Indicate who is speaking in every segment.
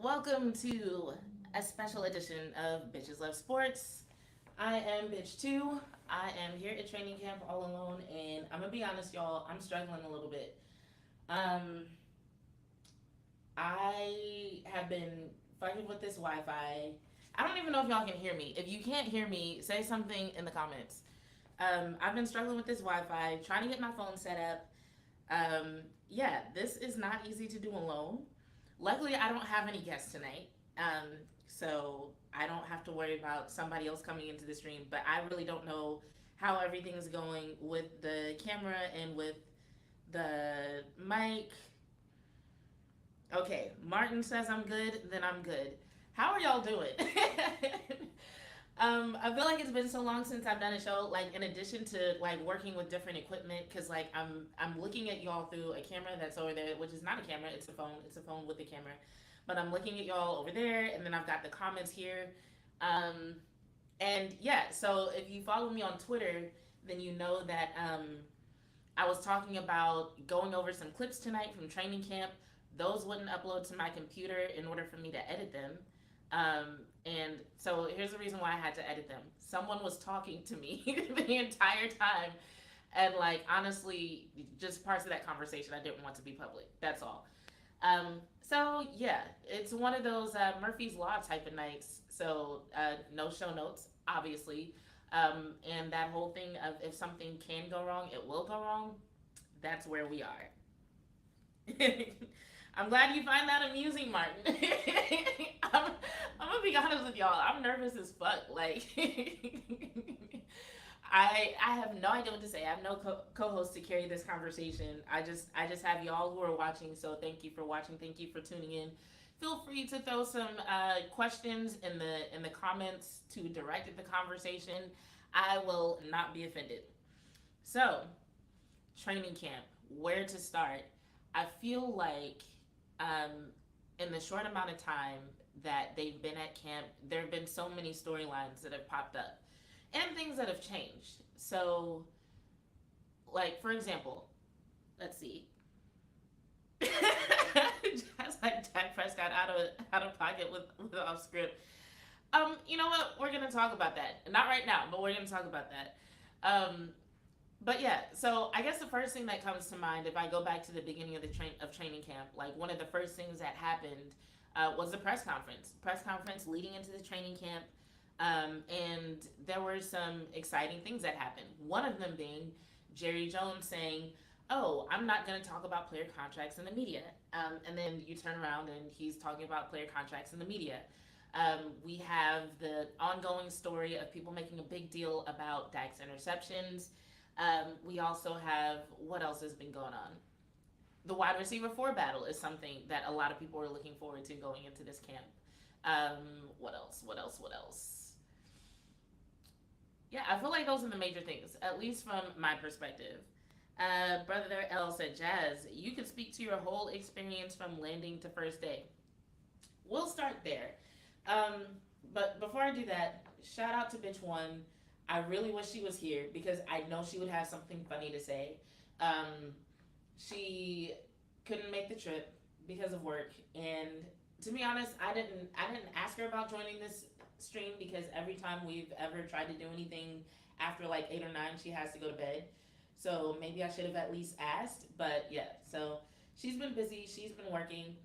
Speaker 1: Welcome to a special edition of Bitches Love Sports. I am Bitch 2. I am here at training camp all alone, and I'm gonna be honest, y'all, I'm struggling a little bit. Um, I have been fighting with this Wi Fi. I don't even know if y'all can hear me. If you can't hear me, say something in the comments. I've been struggling with this Wi Fi, trying to get my phone set up. Yeah, this is not easy to do alone. Luckily, I don't have any guests tonight. So I don't have to worry about somebody else coming into the stream. But I really don't know how everything is going with the camera and with the mic. Okay, Martin says I'm good, then I'm good. How are y'all doing? I feel like it's been so long since I've done a show. Like in addition to like working with different equipment, because like I'm looking at y'all through a camera that's over there, which is not a camera, it's a phone. It's a phone with a camera, but I'm looking at y'all over there, and then I've got the comments here. Um, and yeah, so if you follow me on Twitter, then you know that I was talking about going over some clips tonight from training camp. Those wouldn't upload to my computer in order for me to edit them. And so here's the reason why I had to edit them. Someone was talking to me the entire time. And like, honestly, just parts of that conversation I didn't want to be public. That's all. So yeah, it's one of those Murphy's Law type of nights. So no show notes, obviously. And that whole thing of if something can go wrong, it will go wrong. That's where we are. I'm glad you find that amusing, Martin. I'm gonna be honest with y'all. I'm nervous as fuck. Like, I have no idea what to say. I have no co-host to carry this conversation. I just have y'all who are watching. So thank you for watching. Thank you for tuning in. Feel free to throw some questions in the comments to direct the conversation. I will not be offended. So, training camp. Where to start? I feel like in the short amount of time that they've been at camp, there have been so many storylines that have popped up and things that have changed. So, like, for example, let's see. Just like Dak Prescott out of pocket with off script. You know what? We're gonna talk about that. Not right now, but we're gonna talk about that. But yeah, so I guess the first thing that comes to mind, if I go back to the beginning of the training camp, like one of the first things that happened was the press conference. Press conference leading into the training camp, and there were some exciting things that happened. One of them being Jerry Jones saying, "Oh, I'm not going to talk about player contracts in the media," and then you turn around and he's talking about player contracts in the media. We have the ongoing story of people making a big deal about Dak's interceptions. We also have what else has been going on? The wide receiver 4 battle is something that a lot of people are looking forward to going into this camp. What else? What else? What else? Yeah, I feel like those are the major things, at least from my perspective. Brother L said, Jazz, you can speak to your whole experience from landing to first day. We'll start there. But before I do that, shout out to Bitch One. I really wish she was here because I know she would have something funny to say. She couldn't make the trip because of work, and to be honest, I didn't ask her about joining this stream because every time we've ever tried to do anything after like 8 or 9, she has to go to bed. So maybe I should have at least asked, but yeah. So she's been busy. She's been working.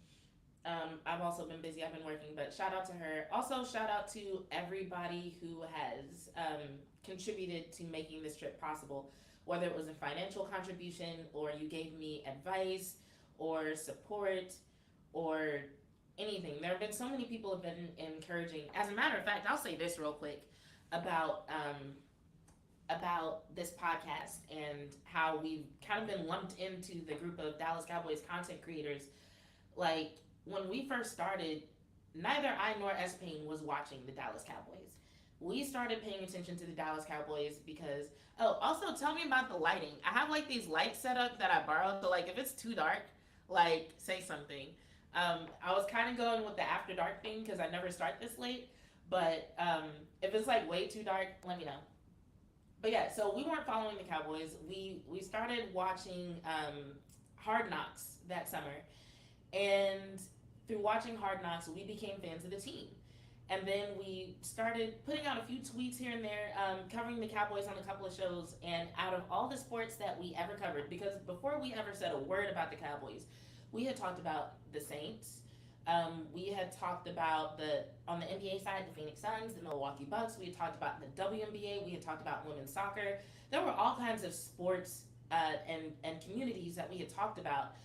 Speaker 1: I've also been busy. I've been working, but shout out to her. Also, shout out to everybody who has contributed to making this trip possible, whether it was a financial contribution or you gave me advice or support or anything. There have been so many people who have been encouraging. As a matter of fact, I'll say this real quick about this podcast and how we've kind of been lumped into the group of Dallas Cowboys content creators. Like, when we first started, neither I nor S Payne was watching the Dallas Cowboys. We started paying attention to the Dallas Cowboys because, oh, also tell me about the lighting. I have like these lights set up that I borrowed, so like if it's too dark, like say something. I was kind of going with the after dark thing because I never start this late, but if it's like way too dark, let me know. But yeah, so we weren't following the Cowboys. We started watching Hard Knocks that summer, and through watching Hard Knocks, we became fans of the team. And then we started putting out a few tweets here and there, covering the Cowboys on a couple of shows. And out of all the sports that we ever covered, because before we ever said a word about the Cowboys, we had talked about the Saints. We had talked about on the NBA side, the Phoenix Suns, the Milwaukee Bucks. We had talked about the WNBA. We had talked about women's soccer. There were all kinds of sports and communities that we had talked about.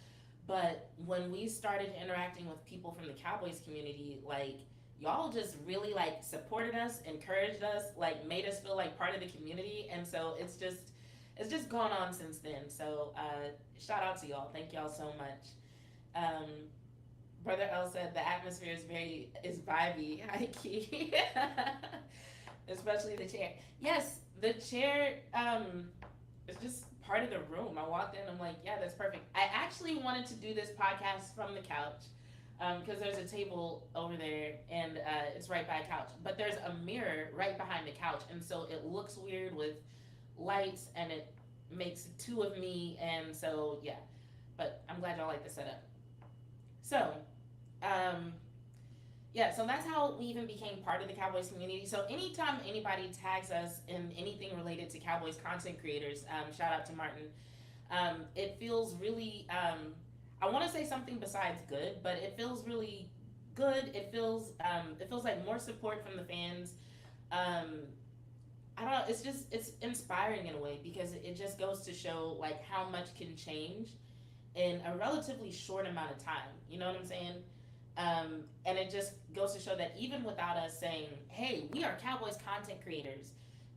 Speaker 1: But when we started interacting with people from the Cowboys community, like, y'all just really like supported us, encouraged us, like made us feel like part of the community. And so it's just gone on since then. So shout out to y'all. Thank y'all so much. Um, Brother L said the atmosphere is vibey, high key. Especially the chair. Yes, the chair is just part of the room. I walked in, I'm like, yeah, that's perfect. I actually wanted to do this podcast from the couch because there's a table over there and it's right by a couch. But there's a mirror right behind the couch, and so it looks weird with lights, and it makes two of me, and so yeah. But I'm glad y'all like the setup. So, um, yeah, so that's how we even became part of the Cowboys community. So anytime anybody tags us in anything related to Cowboys content creators, shout out to Martin. It feels really, I want to say something besides good, but it feels really good. It feels like more support from the fans. Um, I don't know. It's inspiring in a way because it just goes to show like how much can change in a relatively short amount of time. You know what I'm saying? And it just goes to show that even without us saying, hey, we are Cowboys content creators,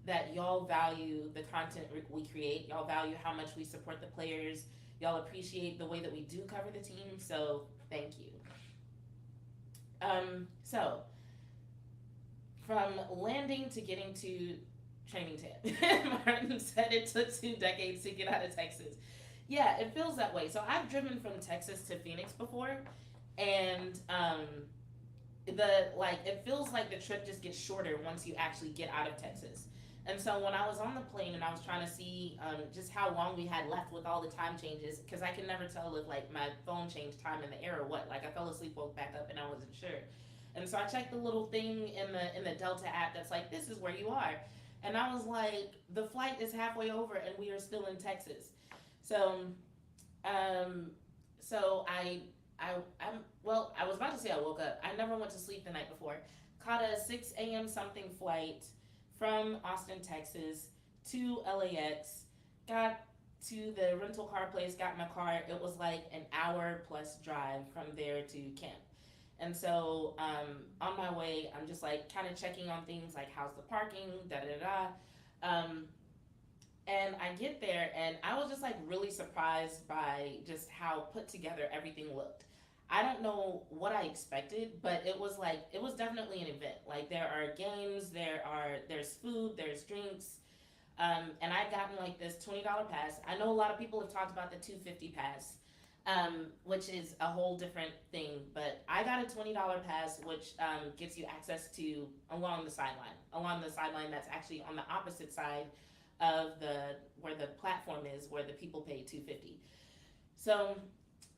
Speaker 1: that y'all value the content we create, y'all value how much we support the players, y'all appreciate the way that we do cover the team, so thank you. So, from landing to getting to training camp, Martin said it took 2 decades to get out of Texas. Yeah, it feels that way. So I've driven from Texas to Phoenix before, and it feels like the trip just gets shorter once you actually get out of Texas. And so when I was on the plane and I was trying to see just how long we had left with all the time changes, because I can never tell if like my phone changed time in the air or what. Like I fell asleep, woke back up, and I wasn't sure. And so I checked the little thing in the Delta app that's like, this is where you are. And I was like, the flight is halfway over and we are still in Texas. So, so I was about to say I woke up. I never went to sleep the night before. Caught a 6 a.m. something flight from Austin, Texas to LAX. Got to the rental car place, got in my car. It was like an hour plus drive from there to camp. And so on my way, I'm just like kind of checking on things like how's the parking, da da da. And I get there and I was just like really surprised by just how put together everything looked. I don't know what I expected, but it was definitely an event. Like there are games, there's food, there's drinks. And I'd gotten like this $20 pass. I know a lot of people have talked about the $250 pass, which is a whole different thing. But I got a $20 pass, which gets you access to along the sideline that's actually on the opposite side of where the platform is, where the people pay $250. So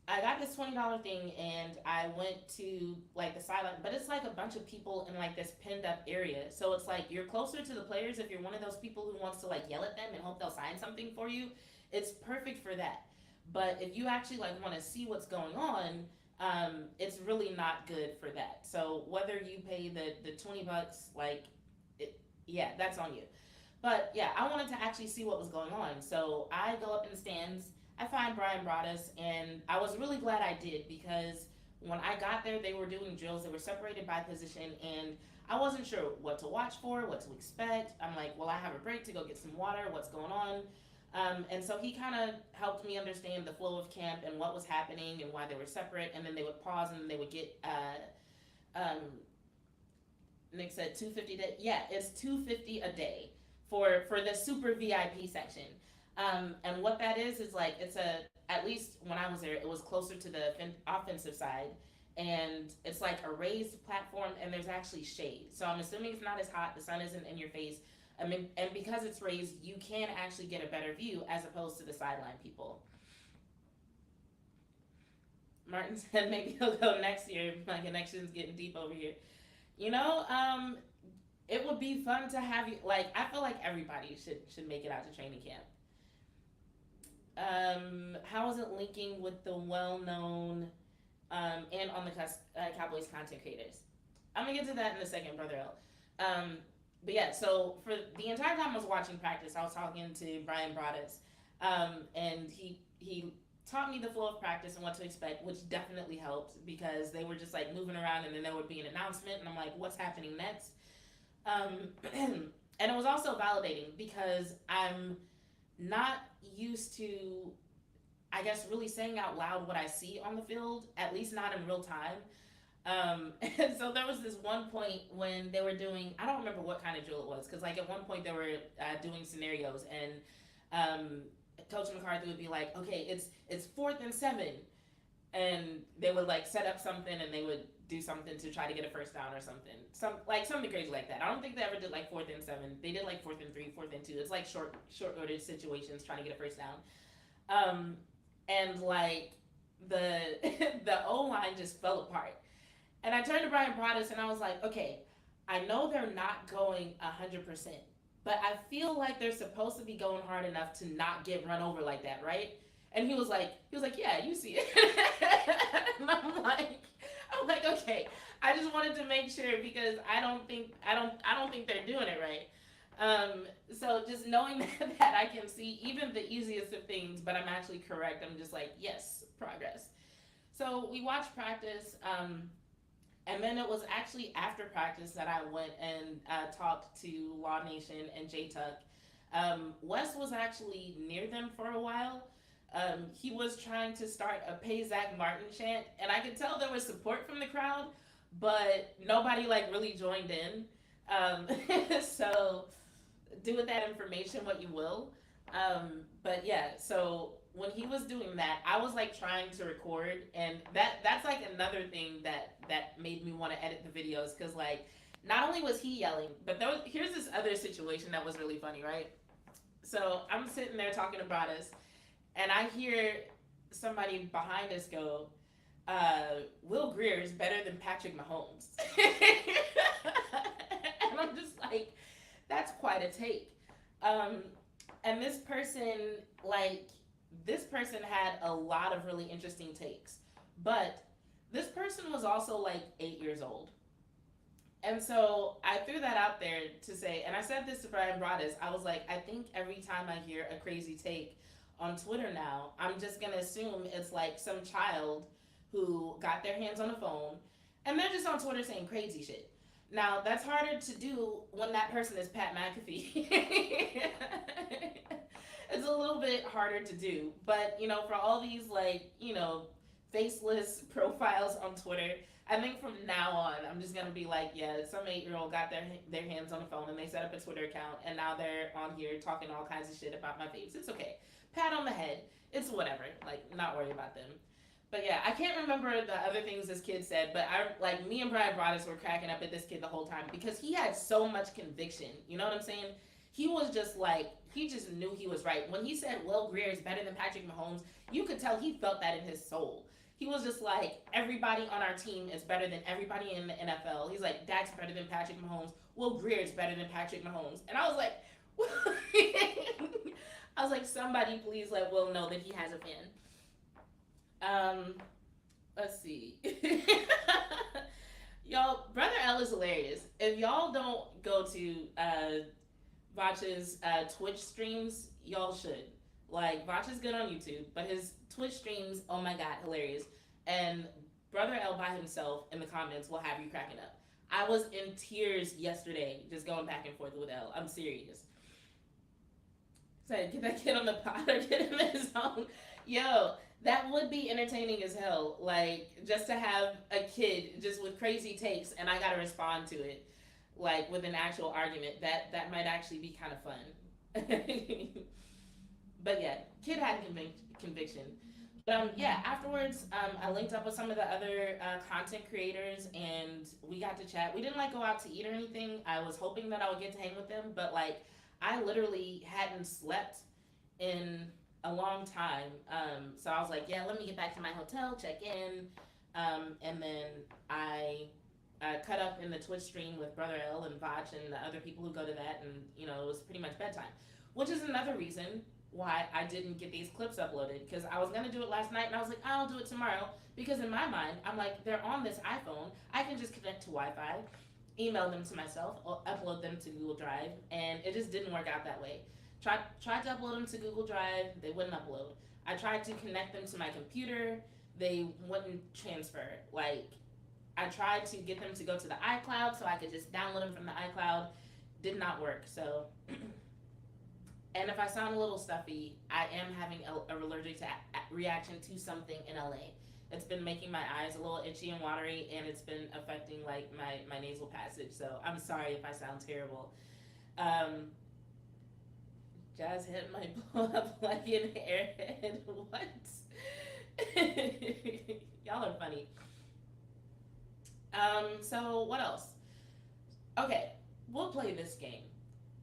Speaker 1: I got this $20 thing and I went to like the sideline, but it's like a bunch of people in like this pinned up area. So it's like you're closer to the players if you're one of those people who wants to like yell at them and hope they'll sign something for you. It's perfect for that. But if you actually like want to see what's going on, it's really not good for that. So whether you pay the $20, yeah, that's on you. But yeah, I wanted to actually see what was going on. So I go up in the stands. I find Brian Broaddus, and I was really glad I did because when I got there, they were doing drills. They were separated by position, and I wasn't sure what to watch for, what to expect. I'm like, well, I have a break to go get some water. What's going on? And so he kind of helped me understand the flow of camp and what was happening and why they were separate. And then they would pause, and then they would get. Nick said 250 a day. Yeah, it's 250 a day for the super VIP section. And what that is like it's at least when I was there, it was closer to the offensive side, and it's like a raised platform, and there's actually shade. So I'm assuming it's not as hot. The sun isn't in your face. I mean, and because it's raised, you can actually get a better view as opposed to the sideline people. Martin said maybe he'll go next year. My connection's getting deep over here. You know, it would be fun to have you. Like, I feel like everybody should make it out to training camp. How is it linking with the well-known and on the Cowboys content creators? I'm gonna get to that in a second, brother L. But yeah, so for the entire time I was watching practice, I was talking to Brian Broaddus, and he taught me the flow of practice and what to expect, which definitely helped because they were just like moving around, and then there would be an announcement, and I'm like, what's happening next? And it was also validating because I'm not used to, I guess, really saying out loud what I see on the field, at least not in real time. And so there was this one point when they were doing, I don't remember what kind of drill it was, because like at one point they were doing scenarios, and Coach McCarthy would be like, okay, it's 4th and 7, and they would like set up something and they would do something to try to get a first down or something crazy like that. I don't think they ever did like 4th and 7. They did like 4th and 3, 4th and 2. It's like short ordered situations trying to get a first down. And like the the O line just fell apart. And I turned to Brian Broaddus and I was like, okay, I know they're not going 100%, but I feel like they're supposed to be going hard enough to not get run over like that, right? And he was like, yeah, you see it. And I'm like, okay. I just wanted to make sure because I don't think they're doing it right. So just knowing that I can see even the easiest of things, but I'm actually correct. I'm just like, yes, progress. So we watched practice. And then it was actually after practice that I went and talked to Law Nation and J Tuck. Wes was actually near them for a while. He was trying to start a Pay Zach Martin chant, and I could tell there was support from the crowd, but nobody like really joined in. So do with that information what you will. But yeah, so when he was doing that, I was like trying to record, and that's like another thing that made me want to edit the videos, because like not only was he yelling, but here's this other situation that was really funny, right? So I'm sitting there talking about us, and I hear somebody behind us go, Will Greer is better than Patrick Mahomes. And I'm just like, that's quite a take. And this person had a lot of really interesting takes, but this person was also like 8 years old. And so I threw that out there to say, and I said this to Brian Broaddus, I was like, I think every time I hear a crazy take on Twitter now, I'm just gonna assume it's like some child who got their hands on a phone and they're just on Twitter saying crazy shit. Now, that's harder to do when that person is Pat McAfee. It's a little bit harder to do. But, you know, for all these, like, you know, faceless profiles on Twitter, I think from now on, I'm just going to be like, yeah, some 8-year-old got their hands on a phone and they set up a Twitter account, and now they're on here talking all kinds of shit about my face. It's okay. Pat on the head. It's whatever. Like, not worry about them. But yeah, I can't remember the other things this kid said, but me and Brian Broaddus were cracking up at this kid the whole time because he had so much conviction. You know what I'm saying? He was just like, he just knew he was right. When he said Will Greer is better than Patrick Mahomes, you could tell he felt that in his soul. He was just like, everybody on our team is better than everybody in the NFL. He's like, Dak's better than Patrick Mahomes. Will Greer is better than Patrick Mahomes. And I was like, somebody please let Will know that he has a fan. Let's see. Y'all, Brother L is hilarious. If y'all don't go to Vach's Twitch streams, y'all should. Like, Vach is good on YouTube, but his Twitch streams, oh my god, hilarious. And Brother L by himself in the comments will have you cracking up. I was in tears yesterday just going back and forth with L. I'm serious. So get that kid on the pod or get him in his own. Yo, that would be entertaining as hell. Like, just to have a kid just with crazy takes and I gotta respond to it, like, with an actual argument. That might actually be kind of fun. But yeah, kid had conviction. But yeah, afterwards, I linked up with some of the other content creators and we got to chat. We didn't like go out to eat or anything. I was hoping that I would get to hang with them, but like, I literally hadn't slept in a long time. So I was like, yeah, let me get back to my hotel, check in, and then I cut up in the Twitch stream with Brother L and Vach and the other people who go to that, and it was pretty much bedtime, which is another reason why I didn't get these clips uploaded, because I was gonna do it last night and I was like, I'll do it tomorrow, because in my mind I'm like, they're on this iPhone, I can just connect to Wi-Fi, email them to myself, or upload them to Google Drive, and it just didn't work out that way. Tried to upload them to Google Drive, they wouldn't upload. I tried to connect them to my computer, they wouldn't transfer. Like, I tried to get them to go to the iCloud so I could just download them from the iCloud. Did not work. So, and if I sound a little stuffy, I am having a allergic reaction to something in LA. It's been making my eyes a little itchy and watery, and it's been affecting like my nasal passage. So I'm sorry if I sound terrible. Jazz head might blow up like an airhead. What? Y'all are funny. So what else? Okay, we'll play this game.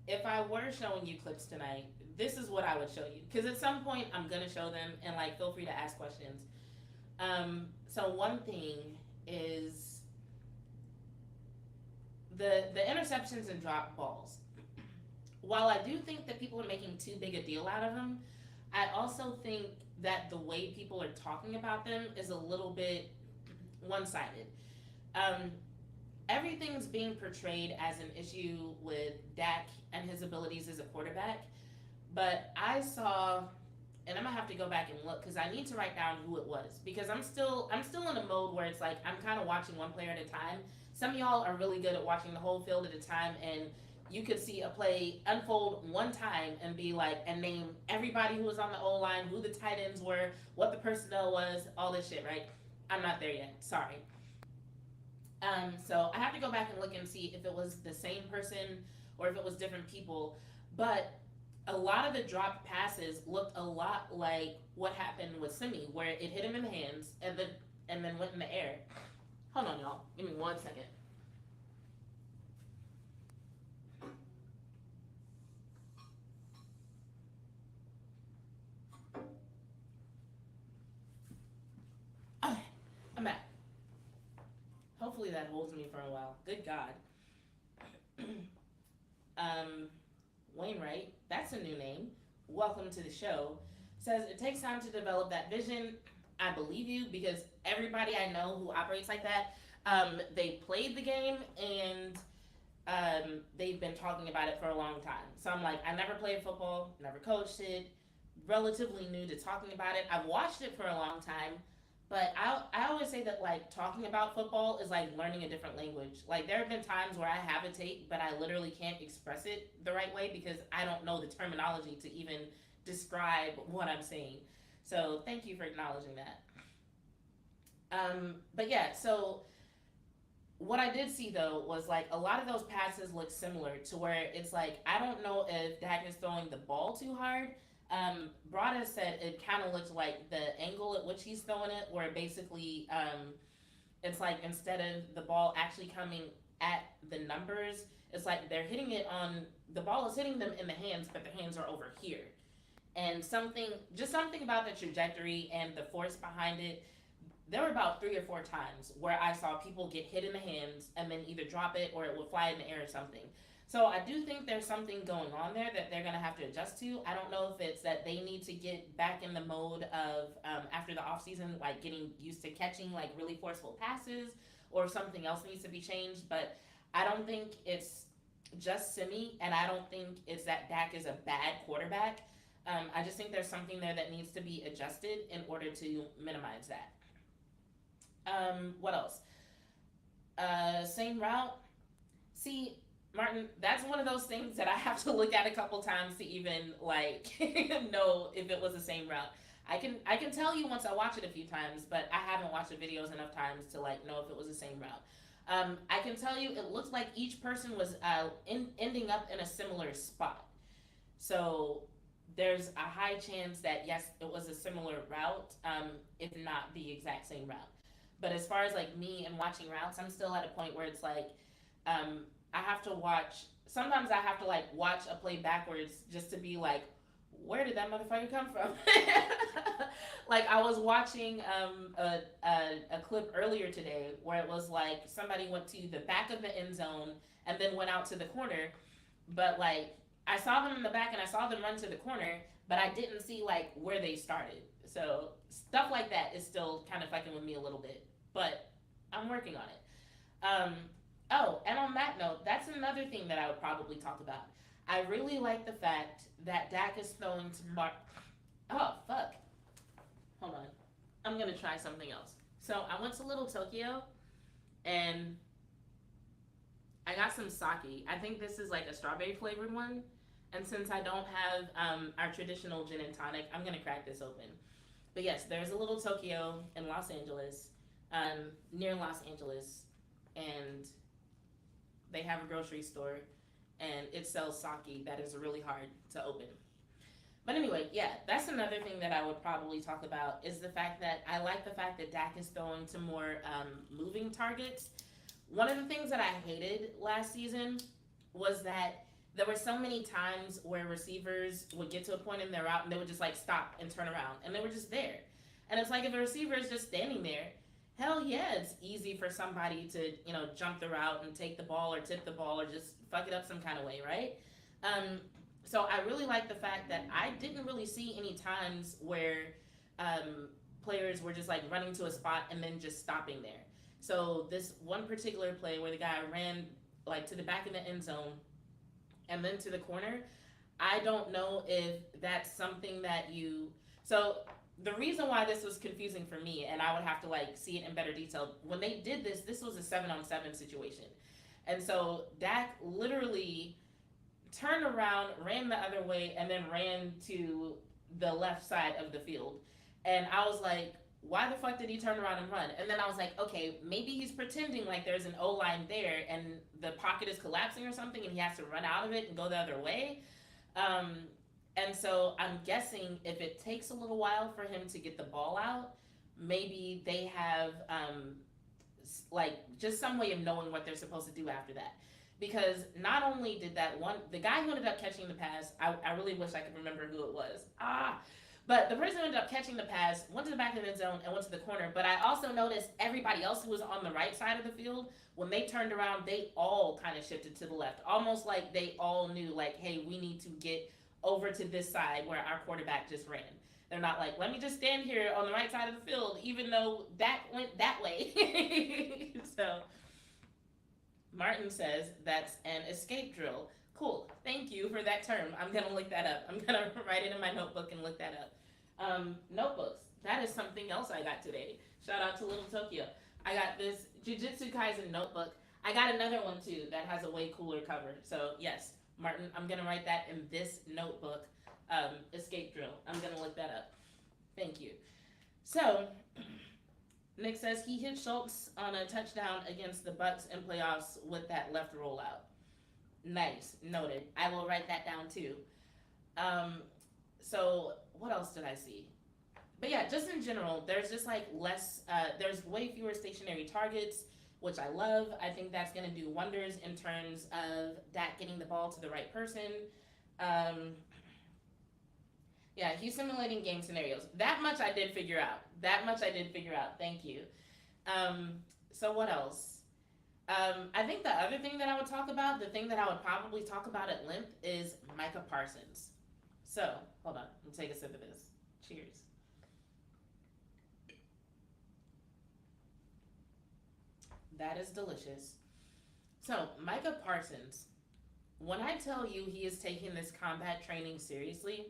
Speaker 1: If I were showing you clips tonight, this is what I would show you. Because at some point, I'm going to show them, and like, feel free to ask questions. So one thing is the interceptions and drop balls. While I do think that people are making too big a deal out of them, I also think that the way people are talking about them is a little bit one-sided. Everything's being portrayed as an issue with Dak and his abilities as a quarterback, but I saw, and I'm gonna have to go back and look because I need to write down who it was, because I'm still in a mode where it's like I'm kind of watching one player at a time. Some of y'all are really good at watching the whole field at a time, and you could see a play unfold one time and be like, and name everybody who was on the O-line, who the tight ends were, what the personnel was, all this shit, right? I'm not there yet, sorry. So I have to go back and look and see if it was the same person or if it was different people. But a lot of the dropped passes looked a lot like what happened with Simi, where it hit him in the hands and then went in the air. Hold on, y'all. Give me 1 second. Okay, I'm back. Hopefully that holds me for a while. Good God. Wainwright, that's a new name. Welcome to the show. Says it takes time to develop that vision. I believe you, because everybody I know who operates like that, they played the game and they've been talking about it for a long time. So I'm like, I never played football, never coached it, relatively new to talking about it. I've watched it for a long time, but I always say that like talking about football is like learning a different language. Like there have been times where I have a tape, but I literally can't express it the right way because I don't know the terminology to even describe what I'm saying. So thank you for acknowledging that. But yeah, so what I did see though was like a lot of those passes look similar to where it's like, I don't know if Dak is throwing the ball too hard. Brada said it kind of looked like the angle at which he's throwing it, where basically it's like instead of the ball actually coming at the numbers, it's like they're hitting it on, the ball is hitting them in the hands, but the hands are over here. And something about the trajectory and the force behind it, there were about 3 or 4 times where I saw people get hit in the hands and then either drop it or it would fly in the air or something. So I do think there's something going on there that they're going to have to adjust to. I don't know if it's that they need to get back in the mode of, after the offseason, like getting used to catching like really forceful passes, or something else needs to be changed. But I don't think it's just Simi, and I don't think it's that Dak is a bad quarterback. I just think there's something there that needs to be adjusted in order to minimize that. What else? Same route. See, Martin, that's one of those things that I have to look at a couple times to even like know if it was the same route. I can tell you once I watch it a few times, but I haven't watched the videos enough times to like know if it was the same route. I can tell you it looks like each person was ending up in a similar spot. So there's a high chance that yes, it was a similar route, if not the exact same route. But as far as like me and watching routes, I'm still at a point where it's like, I have to watch, sometimes I have to like watch a play backwards just to be like, where did that motherfucker come from? Like I was watching a clip earlier today where it was like somebody went to the back of the end zone and then went out to the corner, but like I saw them in the back and I saw them run to the corner, but I didn't see like where they started. So stuff like that is still kind of fucking with me a little bit, but I'm working on it. Oh, and on that note, that's another thing that I would probably talk about. I really like the fact that Dak is throwing to Mark. Oh, fuck. Hold on. I'm going to try something else. So I went to Little Tokyo and I got some sake. I think this is like a strawberry flavored one. And since I don't have our traditional gin and tonic, I'm going to crack this open. But yes, there's a Little Tokyo in Los Angeles, near Los Angeles. And they have a grocery store and it sells sake that is really hard to open. But anyway, yeah, that's another thing that I would probably talk about is the fact that I like the fact that Dak is throwing to more moving targets. One of the things that I hated last season was that there were so many times where receivers would get to a point in their route and they would just like stop and turn around and they were just there. And it's like if a receiver is just standing there, hell yeah, it's easy for somebody to, jump the route and take the ball or tip the ball or just fuck it up some kind of way, right? So I really like the fact that I didn't really see any times where players were just like running to a spot and then just stopping there. So this one particular play where the guy ran like to the back of the end zone and then to the corner, I don't know if that's something that so the reason why this was confusing for me, and I would have to like see it in better detail, when they did this was a 7-on-7 situation. And so Dak literally turned around, ran the other way, and then ran to the left side of the field. And I was like, why the fuck did he turn around and run? And then I was like, okay, maybe he's pretending like there's an O-line there and the pocket is collapsing or something and he has to run out of it and go the other way. And so I'm guessing if it takes a little while for him to get the ball out, maybe they have like just some way of knowing what they're supposed to do after that. Because not only did the guy who ended up catching the pass, I really wish I could remember who it was. But the person who ended up catching the pass went to the back of the end zone and went to the corner. But I also noticed everybody else who was on the right side of the field, when they turned around, they all kind of shifted to the left. Almost like they all knew, like, hey, we need to get over to this side where our quarterback just ran. They're not like, let me just stand here on the right side of the field, even though that went that way. So Martin says that's an escape drill. Cool. Thank you for that term. I'm going to look that up. I'm going to write it in my notebook and look that up. Notebooks. That is something else I got today. Shout out to Little Tokyo. I got this Jujutsu Kaisen notebook. I got another one too that has a way cooler cover. So yes, Martin, I'm going to write that in this notebook. Escape drill. I'm going to look that up. Thank you. So Nick says he hit Schultz on a touchdown against the Bucks in playoffs with that left rollout. Nice. Noted. I will write that down too. So what else did I see? But yeah, just in general, there's just like there's way fewer stationary targets, which I love. I think that's going to do wonders in terms of Dak getting the ball to the right person. Yeah, he's simulating game scenarios. That much I did figure out. Thank you. So what else? I think the other thing that I would talk about, the thing that I would probably talk about at length, is Micah Parsons. So, hold on. Let me take a sip of this. Cheers. That is delicious. So, Micah Parsons, when I tell you he is taking this combat training seriously,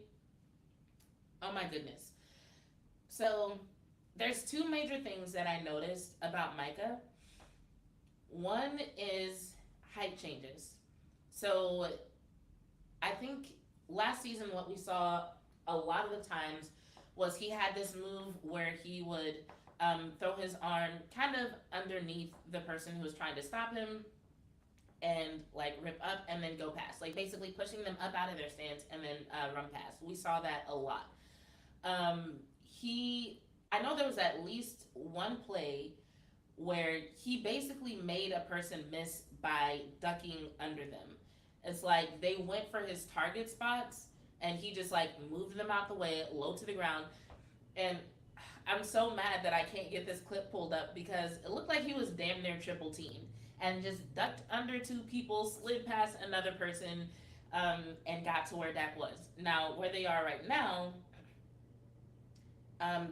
Speaker 1: oh my goodness. So, there's two major things that I noticed about Micah. One is height changes. So I think last season what we saw a lot of the times was he had this move where he would throw his arm kind of underneath the person who was trying to stop him and like rip up and then go past. Like basically pushing them up out of their stance and then run past. We saw that a lot. I know there was at least one play where he basically made a person miss by ducking under them. It's like they went for his target spots and he just like moved them out the way, low to the ground. And I'm so mad that I can't get this clip pulled up because it looked like he was damn near triple teamed and just ducked under two people, slid past another person, and got to where Dak was. Now, where they are right now,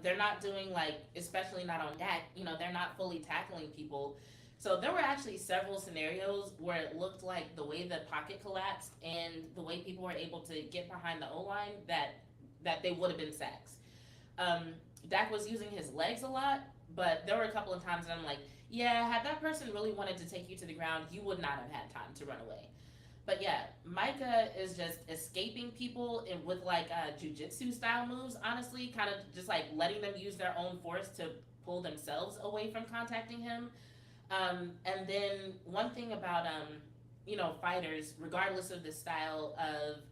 Speaker 1: they're not doing like, especially not on Dak, they're not fully tackling people. So there were actually several scenarios where it looked like the way the pocket collapsed and the way people were able to get behind the O line that they would have been sacks. Um, Dak was using his legs a lot, but there were a couple of times that I'm like, yeah, had that person really wanted to take you to the ground, you would not have had time to run away. But yeah, Micah is just escaping people with like jujitsu style moves, honestly, kind of just like letting them use their own force to pull themselves away from contacting him. And then one thing about, fighters, regardless of the style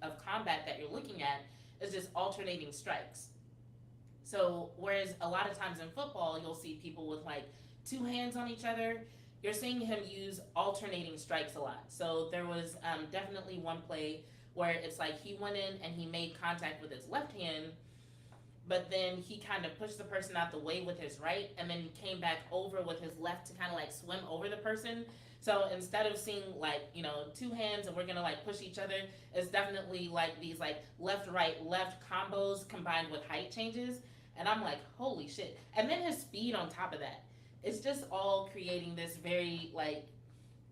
Speaker 1: of combat that you're looking at, is just alternating strikes. So whereas a lot of times in football, you'll see people with like two hands on each other, you're seeing him use alternating strikes a lot. So there was definitely one play where it's like he went in and he made contact with his left hand, but then he kind of pushed the person out the way with his right, and then he came back over with his left to kind of like swim over the person. So instead of seeing like, two hands and we're gonna like push each other, it's definitely like these like left, right, left combos combined with height changes. And I'm like, holy shit. And then his speed on top of that. It's just all creating this very like,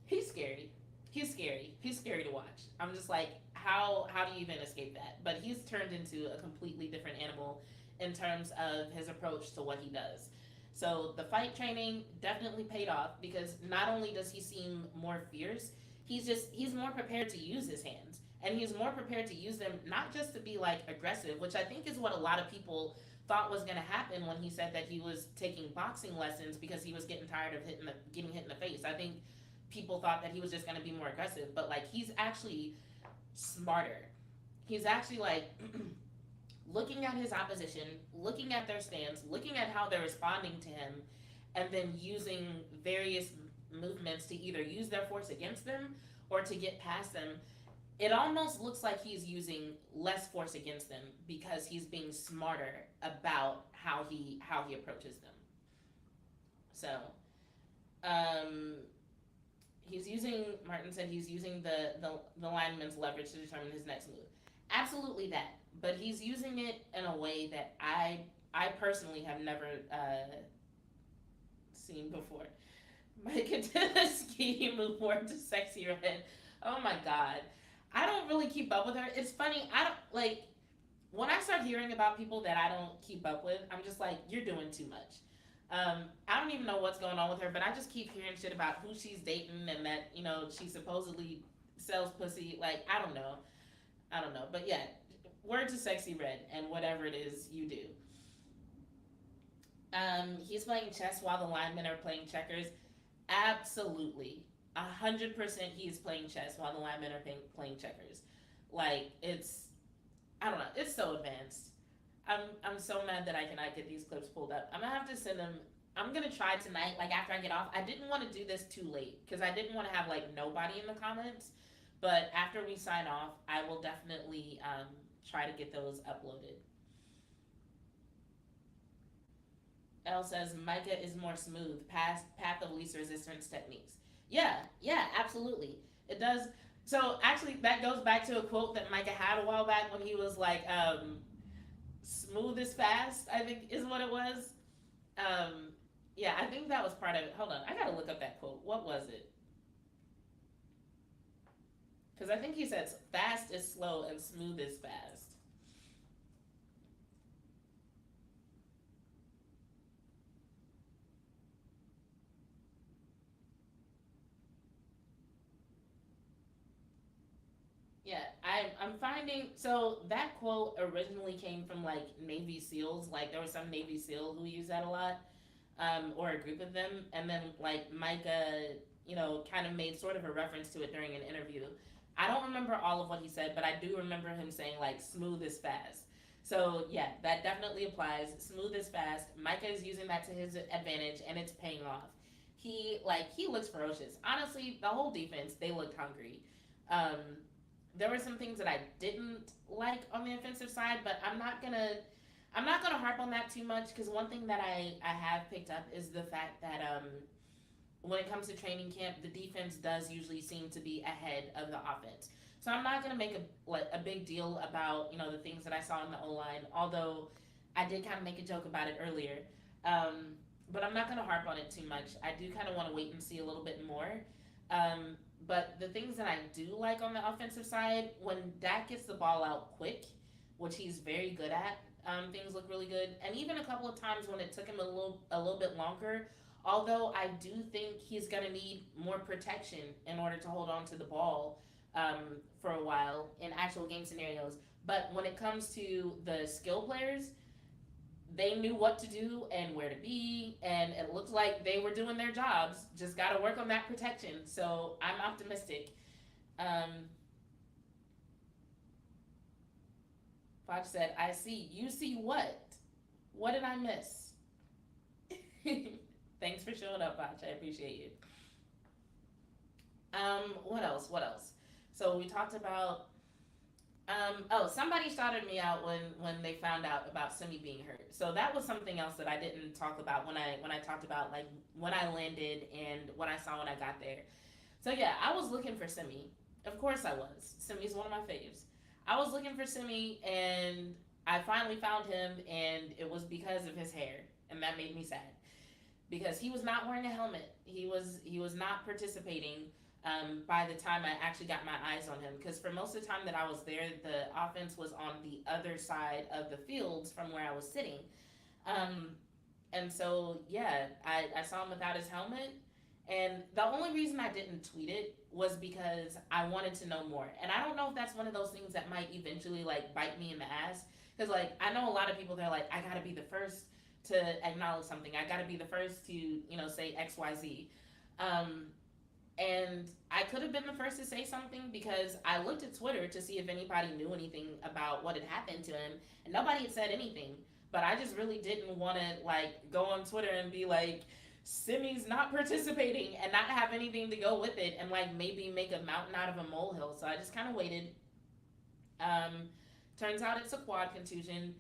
Speaker 1: he's scary. He's scary. He's scary to watch. I'm just like, how do you even escape that? But he's turned into a completely different animal in terms of his approach to what he does. So the fight training definitely paid off because not only does he seem more fierce, he's more prepared to use his hands. And he's more prepared to use them not just to be like aggressive, which I think is what a lot of people thought was going to happen when he said that he was taking boxing lessons because he was getting tired of getting hit in the face. I think people thought that he was just going to be more aggressive, but like he's actually smarter. He's actually like looking at his opposition, looking at their stance, looking at how they're responding to him, and then using various movements to either use their force against them or to get past them. It almost looks like he's using less force against them because he's being smarter about how he approaches them. So, he's using, Martin said he's using the lineman's leverage to determine his next move. Absolutely that, but he's using it in a way that I personally have never seen before. Micah did a ski move more to Sexy Red. Oh my god. I don't really keep up with her. It's funny, I don't, like, when I start hearing about people that I don't keep up with, I'm just like, you're doing too much. I don't even know what's going on with her, but I just keep hearing shit about who she's dating and that, she supposedly sells pussy. Like, I don't know. But yeah, word to Sexy Red and whatever it is you do. He's playing chess while the linemen are playing checkers. Absolutely. 100% he's playing chess while the linemen are playing checkers. Like, I don't know, it's so advanced. I'm so mad that I cannot get these clips pulled up. I'm gonna have to send them. I'm gonna try tonight, like after I get off. I didn't want to do this too late because I didn't want to have like nobody in the comments. But after we sign off, I will definitely try to get those uploaded. Elle says Micah is more smooth, path of least resistance techniques. Yeah, absolutely. It does. So actually, that goes back to a quote that Micah had a while back when he was like, smooth is fast, I think is what it was. Yeah, I think that was part of it. Hold on, I gotta look up that quote. What was it? Because I think he said fast is slow and smooth is fast. Yeah, I'm finding, so that quote originally came from like Navy SEALs. Like there was some Navy SEAL who used that a lot, or a group of them, and then like Micah, kind of made sort of a reference to it during an interview. I don't remember all of what he said, but I do remember him saying like smooth is fast. So yeah, that definitely applies. Smooth is fast. Micah is using that to his advantage, and it's paying off. He looks ferocious. Honestly, the whole defense, they looked hungry. there were some things that I didn't like on the offensive side, but I'm not gonna harp on that too much because one thing that I have picked up is the fact that when it comes to training camp, the defense does usually seem to be ahead of the offense. So I'm not gonna make a big deal about the things that I saw in the O line, although I did kind of make a joke about it earlier. Um, but I'm not gonna harp on it too much. I do kind of want to wait and see a little bit more. Um, but the things that I do like on the offensive side, when Dak gets the ball out quick, which he's very good at, things look really good. And even a couple of times when it took him a little bit longer, although I do think he's gonna need more protection in order to hold on to the ball for a while in actual game scenarios. But when it comes to the skill players, they knew what to do and where to be, and it looked like they were doing their jobs. Just got to work on that protection. So I'm optimistic. Um, Fox said, "I see. You see what? What did I miss?" Thanks for showing up, Fox. I appreciate you. What else? What else? So we talked about. Oh, somebody shouted me out when they found out about Simi being hurt. So that was something else that I didn't talk about when I talked about like when I landed and what I saw when I got there. So yeah, I was looking for Simi. Of course I was. Simi's one of my faves. I was looking for Simi and I finally found him and it was because of his hair and that made me sad because he was not wearing a helmet. He was not participating by the time I actually got my eyes on him. Because for most of the time that I was there, the offense was on the other side of the fields from where I was sitting. Um, and so, yeah, I saw him without his helmet. And the only reason I didn't tweet it was because I wanted to know more. And I don't know if that's one of those things that might eventually like bite me in the ass. Because like I know a lot of people they're like, I gotta be the first to acknowledge something. I gotta be the first to, say XYZ. Um, and I could have been the first to say something because I looked at Twitter to see if anybody knew anything about what had happened to him, and nobody had said anything. But I just really didn't want to like go on Twitter and be like, Simi's not participating and not have anything to go with it, and like maybe make a mountain out of a molehill. So I just kind of waited. Um, Turns out it's a quad contusion.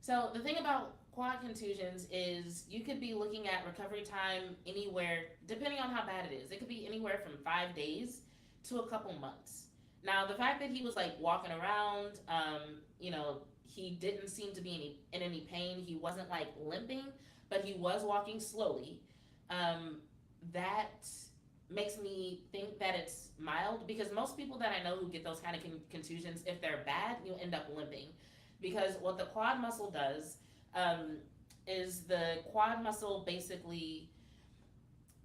Speaker 1: So the thing about quad contusions is you could be looking at recovery time anywhere, depending on how bad it is. It could be anywhere from 5 days to a couple months. Now, the fact that he was like walking around, he didn't seem to be in any pain. He wasn't like limping, but he was walking slowly. Um, that makes me think that it's mild because most people that I know who get those kind of contusions, if they're bad, you end up limping. Because what the quad muscle does um, is the quad muscle basically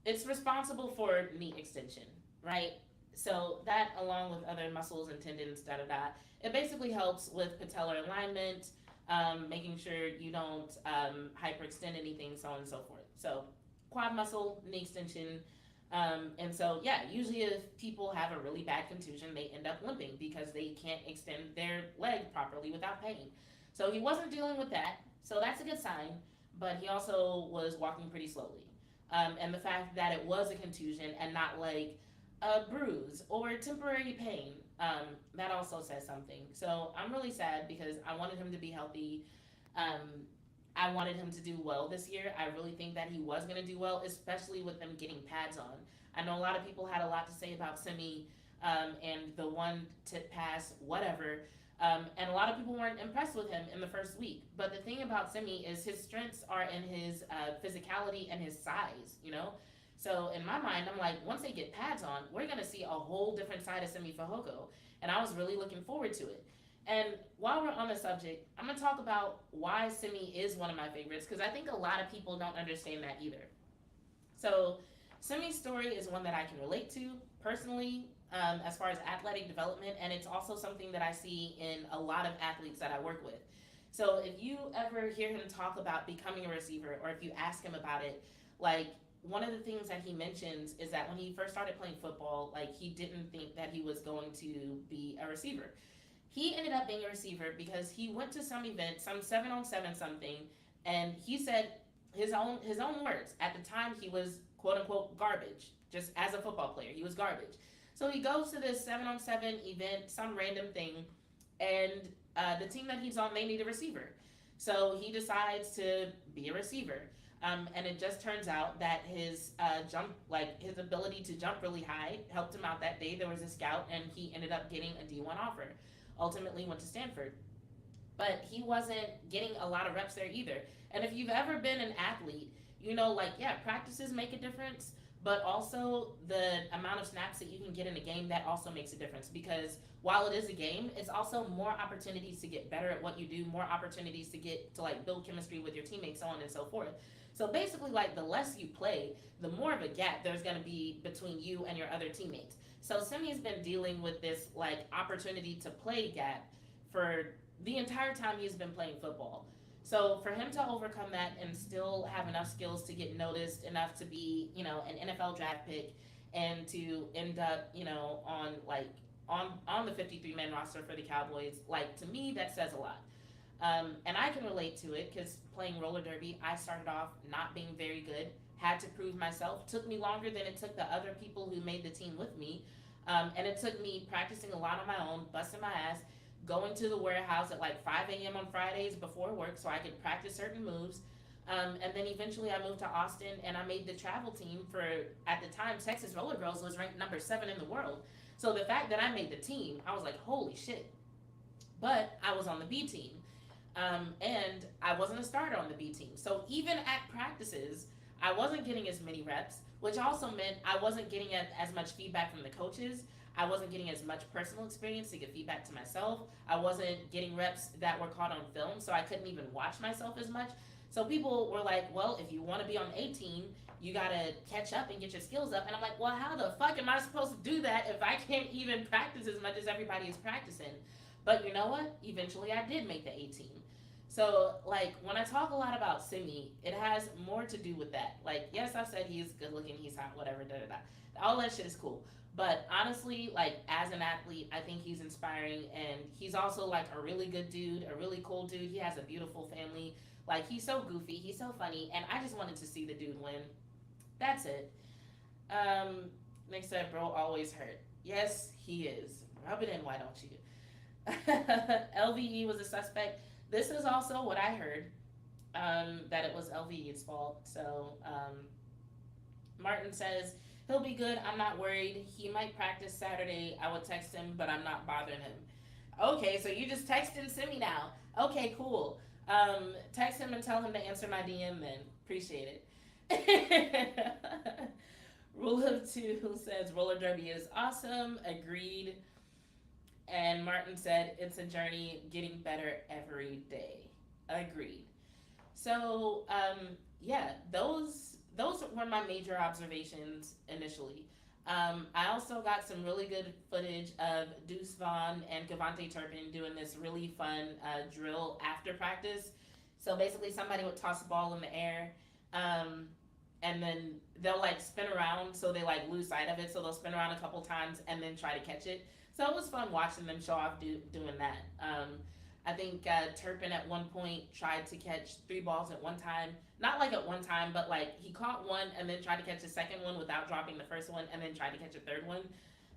Speaker 1: it's responsible for knee extension, right? So that along with other muscles and tendons, da da da, it basically helps with patellar alignment, making sure you don't hyperextend anything, so on and so forth. So quad muscle, knee extension, and so yeah, usually if people have a really bad contusion, they end up limping because they can't extend their leg properly without pain. So he wasn't dealing with that, so that's a good sign. But he also was walking pretty slowly, and the fact that it was a contusion and not like a bruise or temporary pain, that also says something. So I'm really sad because I wanted him to be healthy. Um, I wanted him to do well this year. I really think that he was going to do well, especially with them getting pads on. I know a lot of people had a lot to say about Simi and the one tip pass, whatever. And a lot of people weren't impressed with him in the first week. But the thing about Simi is his strengths are in his physicality and his size. So in my mind, I'm like, once they get pads on, we're going to see a whole different side of Simi Fehoko. And I was really looking forward to it. And while we're on the subject, I'm going to talk about why Simi is one of my favorites, because I think a lot of people don't understand that either. So Simi's story is one that I can relate to personally, as far as athletic development, and it's also something that I see in a lot of athletes that I work with. So if you ever hear him talk about becoming a receiver, or if you ask him about it, like one of the things that he mentions is that when he first started playing football, like he didn't think that he was going to be a receiver. He ended up being a receiver because he went to some event, some 7-on-7 something, and he said his own words. At the time, he was quote unquote garbage. Just as a football player, he was garbage. So he goes to this 7-on-7 event, some random thing, and the team that he's on, they need a receiver. So he decides to be a receiver. And it just turns out that his his ability to jump really high helped him out that day. There was a scout, and he ended up getting a D1 offer. Ultimately, went to Stanford, but he wasn't getting a lot of reps there either. And if you've ever been an athlete, you know, like, yeah, practices make a difference, but also the amount of snaps that you can get in a game, that also makes a difference. Because while it is a game, it's also more opportunities to get better at what you do, more opportunities to get to like build chemistry with your teammates, so on and so forth. So basically, like, the less you play, the more of a gap there's going to be between you and your other teammates. So Simi's been dealing with this like opportunity to play gap for the entire time he's been playing football. So for him to overcome that and still have enough skills to get noticed, enough to be, you know, an NFL draft pick, and to end up, you know, on the 53-man roster for the Cowboys, like, to me, that says a lot. And I can relate to it because playing roller derby, I started off not being very good, had to prove myself. Took me longer than it took the other people who made the team with me. And it took me practicing a lot on my own, busting my ass, going to the warehouse at like 5 a.m. on Fridays before work so I could practice certain moves. And then eventually I moved to Austin and I made the travel team for, at the time, Texas Roller Girls was ranked number 7 in the world. So the fact that I made the team, I was like, holy shit. But I was on the B team. And I wasn't a starter on the B team. So even at practices, I wasn't getting as many reps, which also meant I wasn't getting as much feedback from the coaches. I wasn't getting as much personal experience to give feedback to myself. I wasn't getting reps that were caught on film, so I couldn't even watch myself as much. So people were like, well, if you want to be on A team, you gotta catch up and get your skills up. And I'm like, well, how the fuck am I supposed to do that if I can't even practice as much as everybody is practicing? But you know what? Eventually I did make the A team. So, like, when I talk a lot about Simi, it has more to do with that. Like, yes, I've said he's good looking, he's hot, whatever, da da da. All that shit is cool. But honestly, like, as an athlete, I think he's inspiring, and he's also like a really good dude, a really cool dude. He has a beautiful family. Like, he's so goofy, he's so funny, and I just wanted to see the dude win. That's it. Nick said, bro, always hurt. Yes, he is. Rub it in, why don't you? LVE was a suspect. This is also what I heard, that it was LVE's fault. So, Martin says, he'll be good. I'm not worried. He might practice Saturday. I would text him, but I'm not bothering him. Okay, so you just texting Simi now. Okay, cool. Text him and tell him to answer my DM then. Appreciate it. Rule of 2 says roller derby is awesome. Agreed. And Martin said it's a journey, getting better every day. Agreed. So, yeah, those were my major observations initially. I also got some really good footage of Deuce Vaughn and Cavante Turpin doing this really fun drill after practice. So basically somebody would toss a ball in the air, and then they'll like spin around so they like lose sight of it. So they'll spin around a couple times and then try to catch it. So it was fun watching them show off doing that. I think Turpin at one point tried to catch 3 balls at one time. Not like at one time, but like he caught one and then tried to catch the second one without dropping the first one and then tried to catch a third one.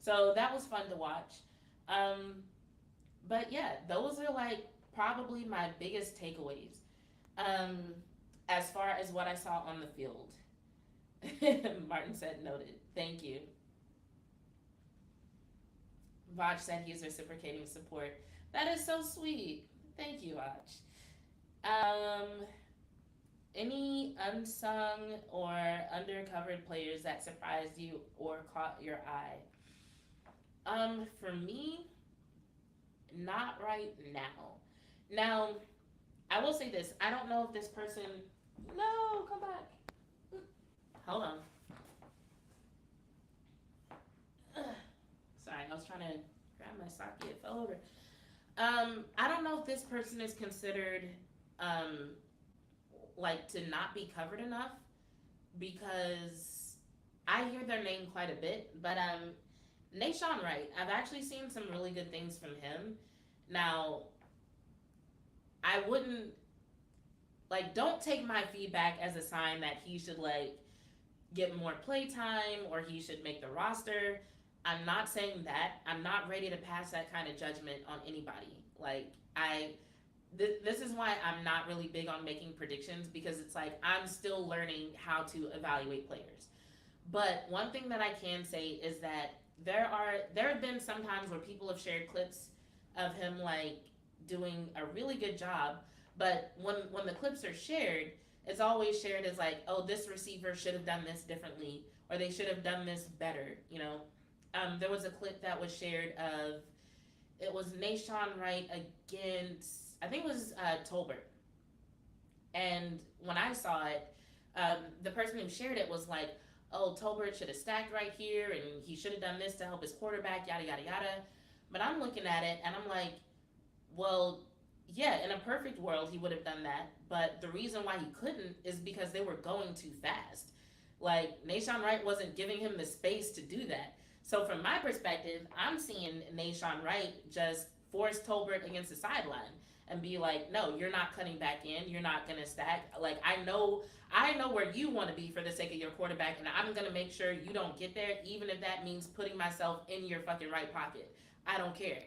Speaker 1: So that was fun to watch. But yeah, those are like probably my biggest takeaways as far as what I saw on the field. Martin said noted. Thank you. Vaj said he's reciprocating support. That is so sweet. Thank you, Vaj. Any unsung or undercovered players that surprised you or caught your eye? For me, not right now. Now, I will say this. I don't know if this person... No, come back. Hold on. Sorry, I was trying to grab my sake. It fell over. I don't know if this person is considered, like, to not be covered enough, because I hear their name quite a bit, but, Nashawn Wright, I've actually seen some really good things from him. Now, I wouldn't, like, don't take my feedback as a sign that he should, like, get more play time or he should make the roster. I'm not saying that. I'm not ready to pass that kind of judgment on anybody. Like, this is why I'm not really big on making predictions, because it's like I'm still learning how to evaluate players. But one thing that I can say is that there have been some times where people have shared clips of him like doing a really good job, but when the clips are shared, it's always shared as like, oh, this receiver should have done this differently, or they should have done this better. There was a clip that was shared of, it was Nashawn Wright against, I think it was Tolbert, and when I saw it, the person who shared it was like, oh, Tolbert should have stacked right here, and he should have done this to help his quarterback, yada, yada, yada. But I'm looking at it, and I'm like, well, yeah, in a perfect world, he would have done that. But the reason why he couldn't is because they were going too fast. Like, Nashawn Wright wasn't giving him the space to do that. So from my perspective, I'm seeing Nashawn Wright just force Tolbert against the sideline and be like, no, you're not cutting back in. You're not going to stack. Like, I know where you want to be for the sake of your quarterback, and I'm going to make sure you don't get there, even if that means putting myself in your fucking right pocket. I don't care.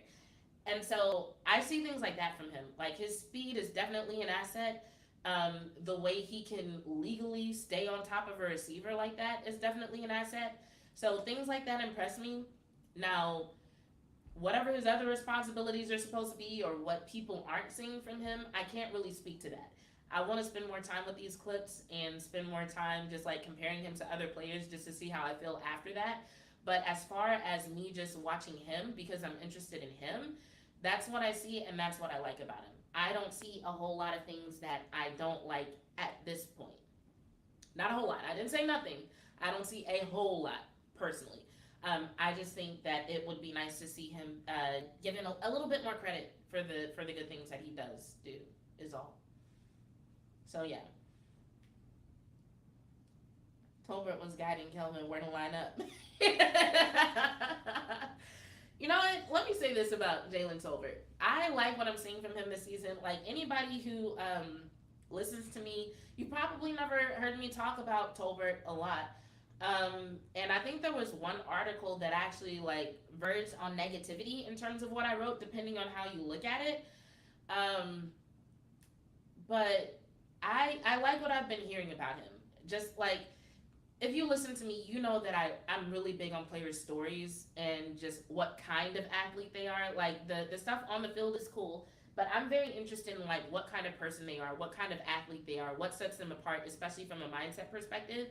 Speaker 1: And so I see things like that from him. Like, his speed is definitely an asset. The way he can legally stay on top of a receiver like that is definitely an asset. So things like that impress me. Now, whatever his other responsibilities are supposed to be, or what people aren't seeing from him, I can't really speak to that. I want to spend more time with these clips and spend more time just like comparing him to other players just to see how I feel after that. But as far as me just watching him because I'm interested in him, that's what I see, and that's what I like about him. I don't see a whole lot of things that I don't like at this point. Not a whole lot. I didn't say nothing. I don't see a whole lot personally. I just think that it would be nice to see him given a little bit more credit for the good things that he does do. Is all. So yeah, Tolbert was guiding Kelvin where to line up. You know what? Let me say this about Jalen Tolbert. I like what I'm seeing from him this season. Like, anybody who listens to me, you probably never heard me talk about Tolbert a lot. And I think there was one article that actually like verged on negativity in terms of what I wrote, depending on how you look at it. Um, but I like what I've been hearing about him. Just like, if you listen to me, you know that I'm really big on players' stories and just what kind of athlete they are. Like, the stuff on the field is cool, but I'm very interested in like what kind of person they are, what kind of athlete they are, what sets them apart, especially from a mindset perspective.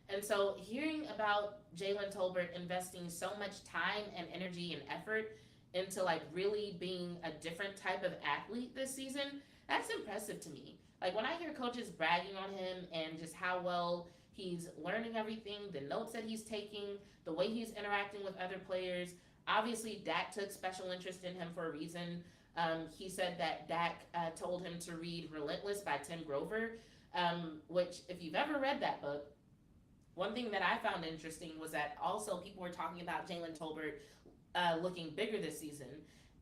Speaker 1: And so hearing about Jalen Tolbert investing so much time and energy and effort into like really being a different type of athlete this season, that's impressive to me. Like, when I hear coaches bragging on him and just how well he's learning everything, the notes that he's taking, the way he's interacting with other players. Obviously, Dak took special interest in him for a reason. He said that Dak told him to read Relentless by Tim Grover, which, if you've ever read that book, one thing that I found interesting was that also people were talking about Jalen Tolbert looking bigger this season.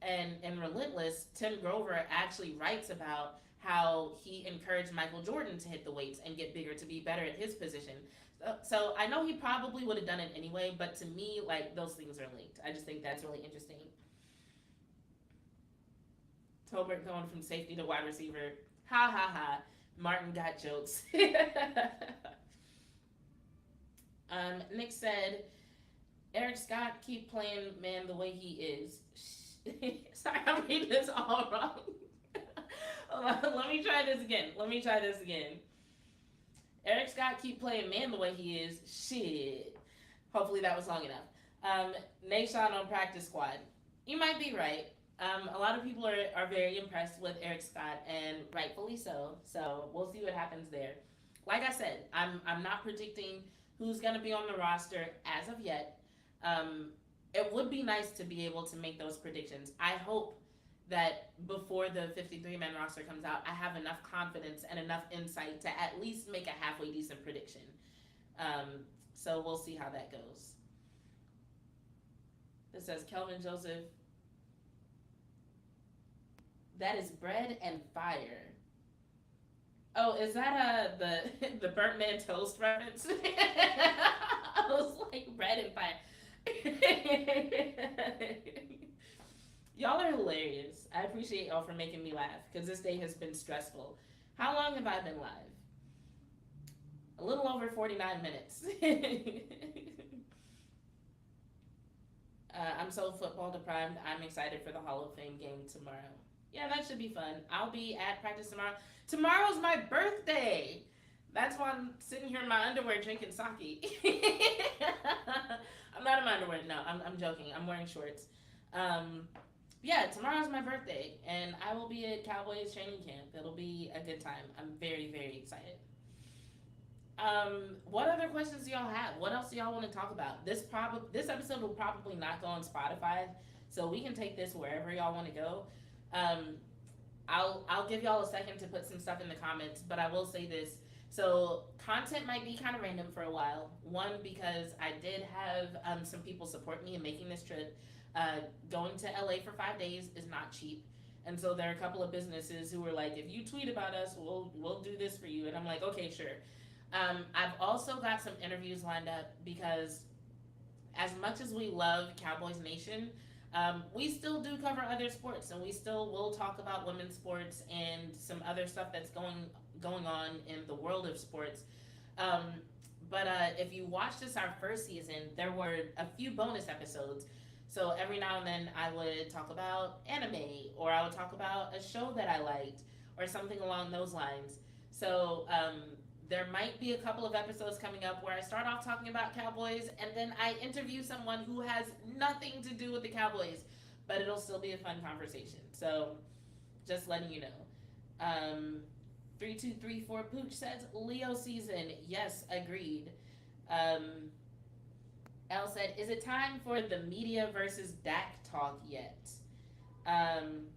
Speaker 1: And in Relentless, Tim Grover actually writes about how he encouraged Michael Jordan to hit the weights and get bigger to be better at his position. So I know he probably would have done it anyway, but to me, like, those things are linked. I just think that's really interesting. Tolbert going from safety to wide receiver. Ha ha ha. Martin got jokes. Nick said, Eric Scott, keep playing man the way he is. Sorry, I'm reading this all wrong. Let me try this again. Eric Scott, keep playing man the way he is. Shit. Hopefully that was long enough. Nashawn on practice squad. You might be right. A lot of people are very impressed with Eric Scott, and rightfully so. So we'll see what happens there. Like I said, I'm not predicting who's going to be on the roster as of yet. It would be nice to be able to make those predictions. I hope that before the 53-man roster comes out, I have enough confidence and enough insight to at least make a halfway decent prediction. So we'll see how that goes. This says Kelvin Joseph. That is bread and fire. Oh, is that the burnt man toast reference? I was like, bread and fire. Y'all are hilarious. I appreciate y'all for making me laugh because this day has been stressful. How long have I been live? A little over 49 minutes. I'm so football deprived. I'm excited for the Hall of Fame game tomorrow. Yeah, that should be fun. I'll be at practice tomorrow. Tomorrow's my birthday. That's why I'm sitting here in my underwear drinking sake. I'm not in my underwear. No, I'm joking. I'm wearing shorts. Um, yeah, tomorrow's my birthday, and I will be at Cowboys training camp. It'll be a good time. I'm very, very excited. What other questions do y'all have? What else do y'all want to talk about? This episode will probably not go on Spotify, so we can take this wherever y'all want to go. Um, I'll give y'all a second to put some stuff in the comments, but I will say this. So content might be kind of random for a while. One, because I did have some people support me in making this trip. Going to LA for 5 days is not cheap. And so there are a couple of businesses who were like, if you tweet about us, we'll do this for you. And I'm like, okay, sure. I've also got some interviews lined up because as much as we love Cowboys Nation, we still do cover other sports, and we still will talk about women's sports and some other stuff that's going on in the world of sports. Um, but if you watched this our first season, there were a few bonus episodes. So every now and then I would talk about anime, or I would talk about a show that I liked, or something along those lines. So there might be a couple of episodes coming up where I start off talking about Cowboys and then I interview someone who has nothing to do with the Cowboys, but it'll still be a fun conversation. So just letting you know. 3234 Pooch says Leo season. Yes, agreed. Um, Elle said, is it time for the media versus Dak talk yet? Um,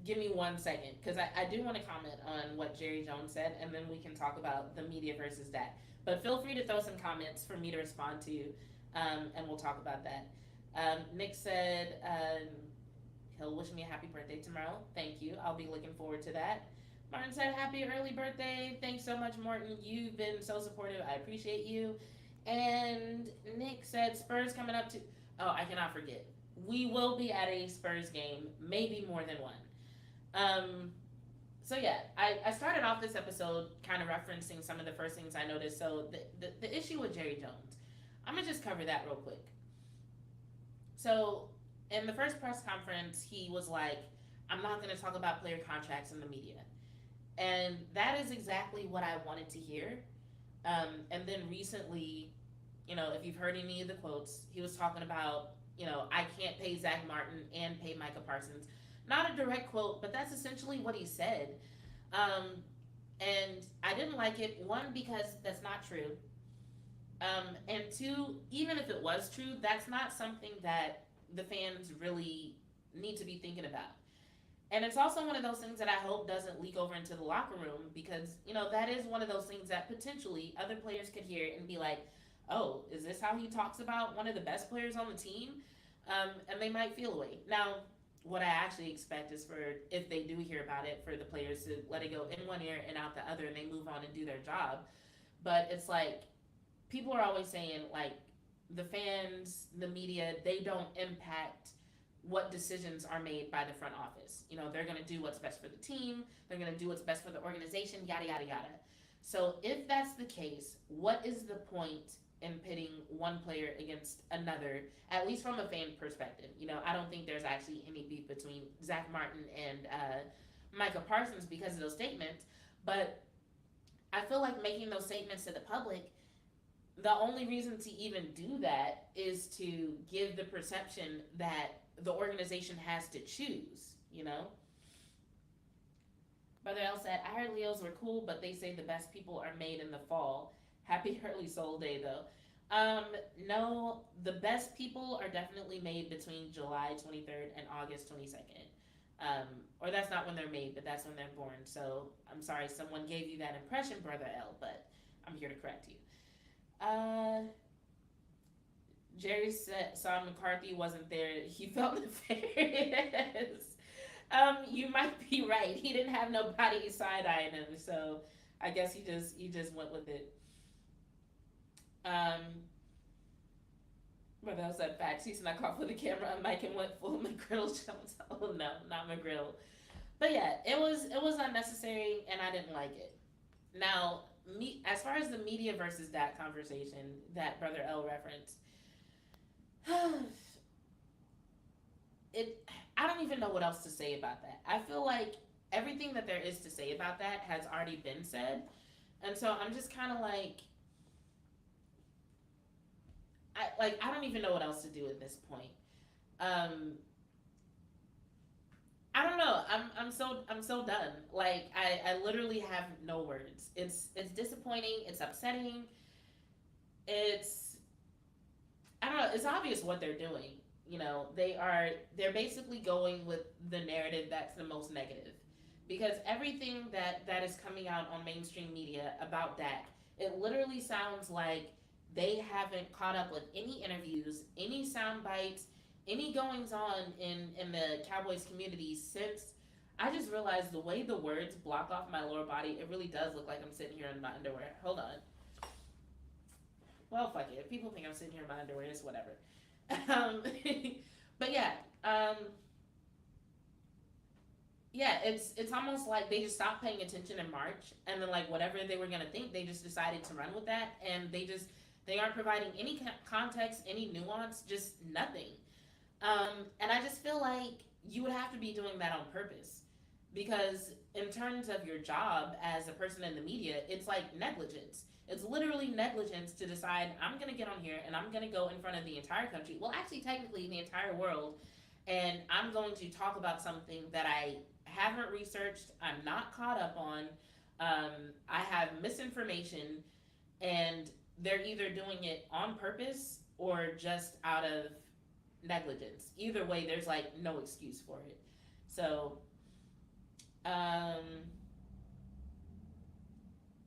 Speaker 1: Give me 1 second, because I do want to comment on what Jerry Jones said, and then we can talk about the media versus that. But feel free to throw some comments for me to respond to, and we'll talk about that. Nick said he'll wish me a happy birthday tomorrow. Thank you. I'll be looking forward to that. Martin said, happy early birthday. Thanks so much, Martin. You've been so supportive. I appreciate you. And Nick said, Spurs coming up to... Oh, I cannot forget. We will be at a Spurs game, maybe more than one. So yeah, I started off this episode kind of referencing some of the first things I noticed. So the issue with Jerry Jones, I'm gonna just cover that real quick. So in the first press conference, he was like, I'm not gonna talk about player contracts in the media. And that is exactly what I wanted to hear. And then recently, if you've heard any of the quotes, he was talking about, I can't pay Zach Martin and pay Micah Parsons. Not a direct quote, but that's essentially what he said. And I didn't like it, one, because that's not true. And two, even if it was true, that's not something that the fans really need to be thinking about. And it's also one of those things that I hope doesn't leak over into the locker room because, that is one of those things that potentially other players could hear and be like, oh, is this how he talks about one of the best players on the team? And they might feel away. Now, what I actually expect is for, if they do hear about it, for the players to let it go in one ear and out the other and they move on and do their job. But it's like, people are always saying, like, the fans, the media, they don't impact what decisions are made by the front office. They're going to do what's best for the team. They're going to do what's best for the organization, yada, yada, yada. So if that's the case, what is the point in pitting one player against another, at least from a fan perspective? I don't think there's actually any beef between Zach Martin and Micah Parsons because of those statements. But I feel like making those statements to the public, the only reason to even do that is to give the perception that the organization has to choose, Brother L said, I heard Leos were cool, but they say the best people are made in the fall. Happy early soul day, though. No, the best people are definitely made between July 23rd and August 22nd. Or that's not when they're made, but that's when they're born. So I'm sorry someone gave you that impression, Brother L, but I'm here to correct you. Jerry saw McCarthy wasn't there. He felt nefarious. You might be right. He didn't have nobody side-eyeing him, so I guess he just went with it. But that was that fact. He snuck off with the camera and Mike and went full McGriddle Jones. Oh no, not McGriddle. But yeah, it was unnecessary and I didn't like it. Now, me as far as the media versus that conversation that Brother L referenced, it I don't even know what else to say about that. I feel like everything that there is to say about that has already been said. And so I'm just kind of like I don't even know what else to do at this point. Um I don't know. I'm so done. Like I literally have no words. It's disappointing, it's upsetting. It's I don't know, it's obvious what they're doing. They're basically going with the narrative that's the most negative. Because everything that is coming out on mainstream media about Dak, it literally sounds like they haven't caught up with any interviews, any sound bites, any goings on in the Cowboys community since I just realized the way the words block off my lower body, it really does look like I'm sitting here in my underwear. Hold on. Well, fuck it. If people think I'm sitting here in my underwear, it's whatever. Um, but yeah, um, yeah, it's almost like they just stopped paying attention in March, and then like whatever they were gonna think, they just decided to run with that, and they aren't providing any context, any nuance, just nothing. And I just feel like you would have to be doing that on purpose, because in terms of your job as a person in the media, it's like negligence. It's literally negligence to decide I'm gonna get on here and I'm gonna go in front of the entire country. Well, actually, technically, the entire world, and I'm going to talk about something that I haven't researched, I'm not caught up on, I have misinformation, and they're either doing it on purpose or just out of negligence. Either way, there's like no excuse for it. So, um,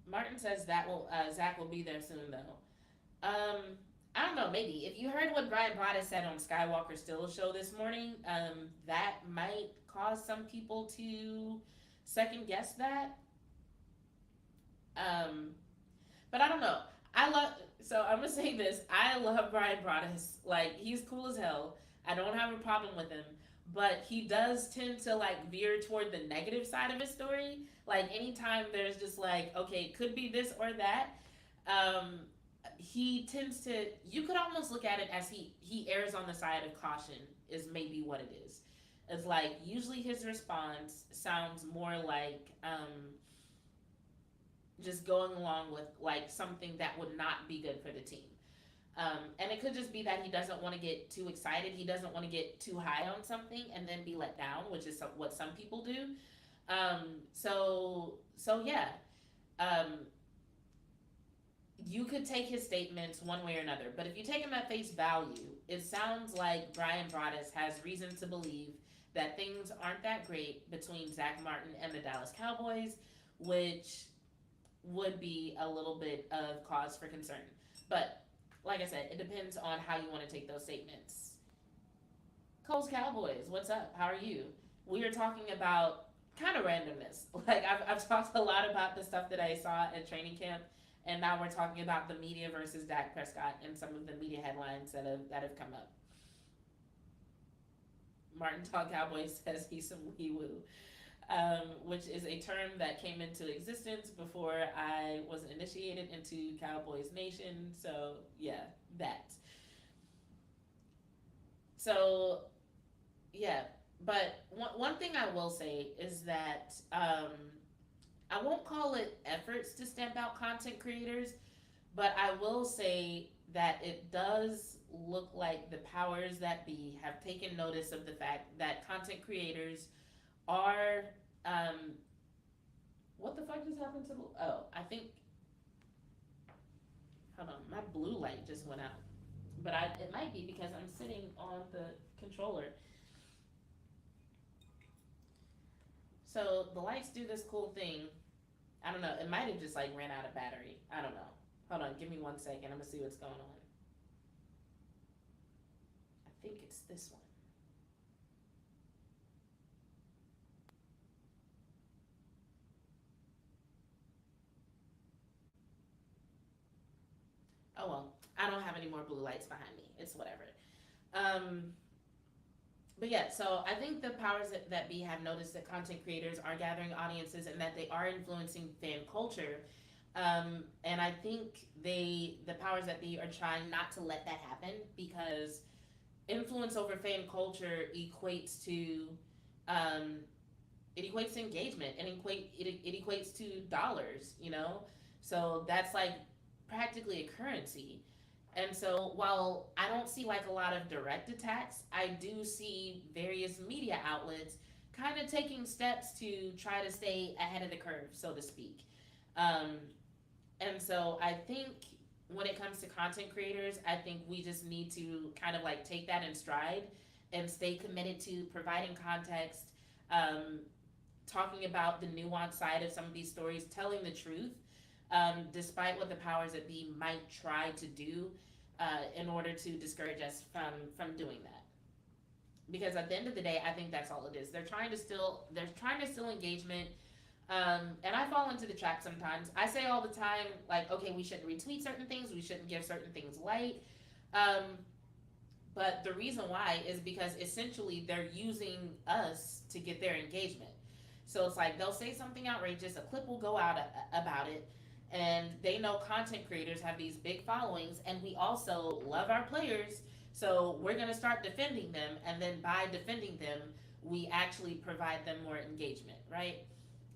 Speaker 1: Martin says that will Zach will be there soon though. I don't know. Maybe if you heard what Brian Broaddus said on Skywalker Still's show this morning, that might cause some people to second guess that. Um, but I don't know. I love. So I'm gonna say this. I love Brian Broaddus. Like he's cool as hell. I don't have a problem with him, but he does tend to like veer toward the negative side of his story. Like anytime there's just like, okay, it could be this or that. Um, he tends to. You could almost look at it as he errs on the side of caution. Is maybe what it is. It's like usually his response sounds more like just going along with like something that would not be good for the team. And it could just be that he doesn't want to get too excited. He doesn't want to get too high on something and then be let down, which is what some people do. So yeah, um, you could take his statements one way or another. But if you take him at face value, it sounds like Brian Broaddus has reason to believe that things aren't that great between Zach Martin and the Dallas Cowboys, which would be a little bit of cause for concern. But like I said, it depends on how you want to take those statements. Cole's Cowboys, what's up? How are you? We are talking about kind of randomness. Like I've talked a lot about the stuff that I saw at training camp, and now we're talking about the media versus Dak Prescott and some of the media headlines that have come up. Martin Tall Cowboy says he's some wee woo, which is a term that came into existence before I was initiated into Cowboys Nation. So yeah, that. So yeah, but one thing I will say is that I won't call it efforts to stamp out content creators, but I will say that it does look like the powers that be have taken notice of the fact that content creators are what the fuck just happened to oh, I think hold on, my blue light just went out. But it might be because I'm sitting on the controller. So the lights do this cool thing. I don't know. It might have just like ran out of battery. I don't know. Hold on, give me 1 second. I'm gonna see what's going on. I think it's this one. Oh well. I don't have any more blue lights behind me. It's whatever. Um, but yeah, so I think the powers that be have noticed that content creators are gathering audiences and that they are influencing fan culture. And I think the powers that be are trying not to let that happen because influence over fan culture equates to um, it equates to engagement and it equates to dollars, you know? So that's like practically a currency. And so while I don't see like a lot of direct attacks, I do see various media outlets kind of taking steps to try to stay ahead of the curve, so to speak. Um, and so I think when it comes to content creators, I think we just need to kind of like take that in stride and stay committed to providing context, um, talking about the nuanced side of some of these stories, telling the truth, despite what the powers that be might try to do in order to discourage us from doing that. Because at the end of the day, I think that's all it is. They're trying to steal engagement. And I fall into the trap sometimes. I say all the time, like, okay, we shouldn't retweet certain things, we shouldn't give certain things light. Um, but the reason why is because essentially they're using us to get their engagement. So it's like they'll say something outrageous, a clip will go out about it, and they know content creators have these big followings, and we also love our players, so we're gonna start defending them, and then by defending them, we actually provide them more engagement, right?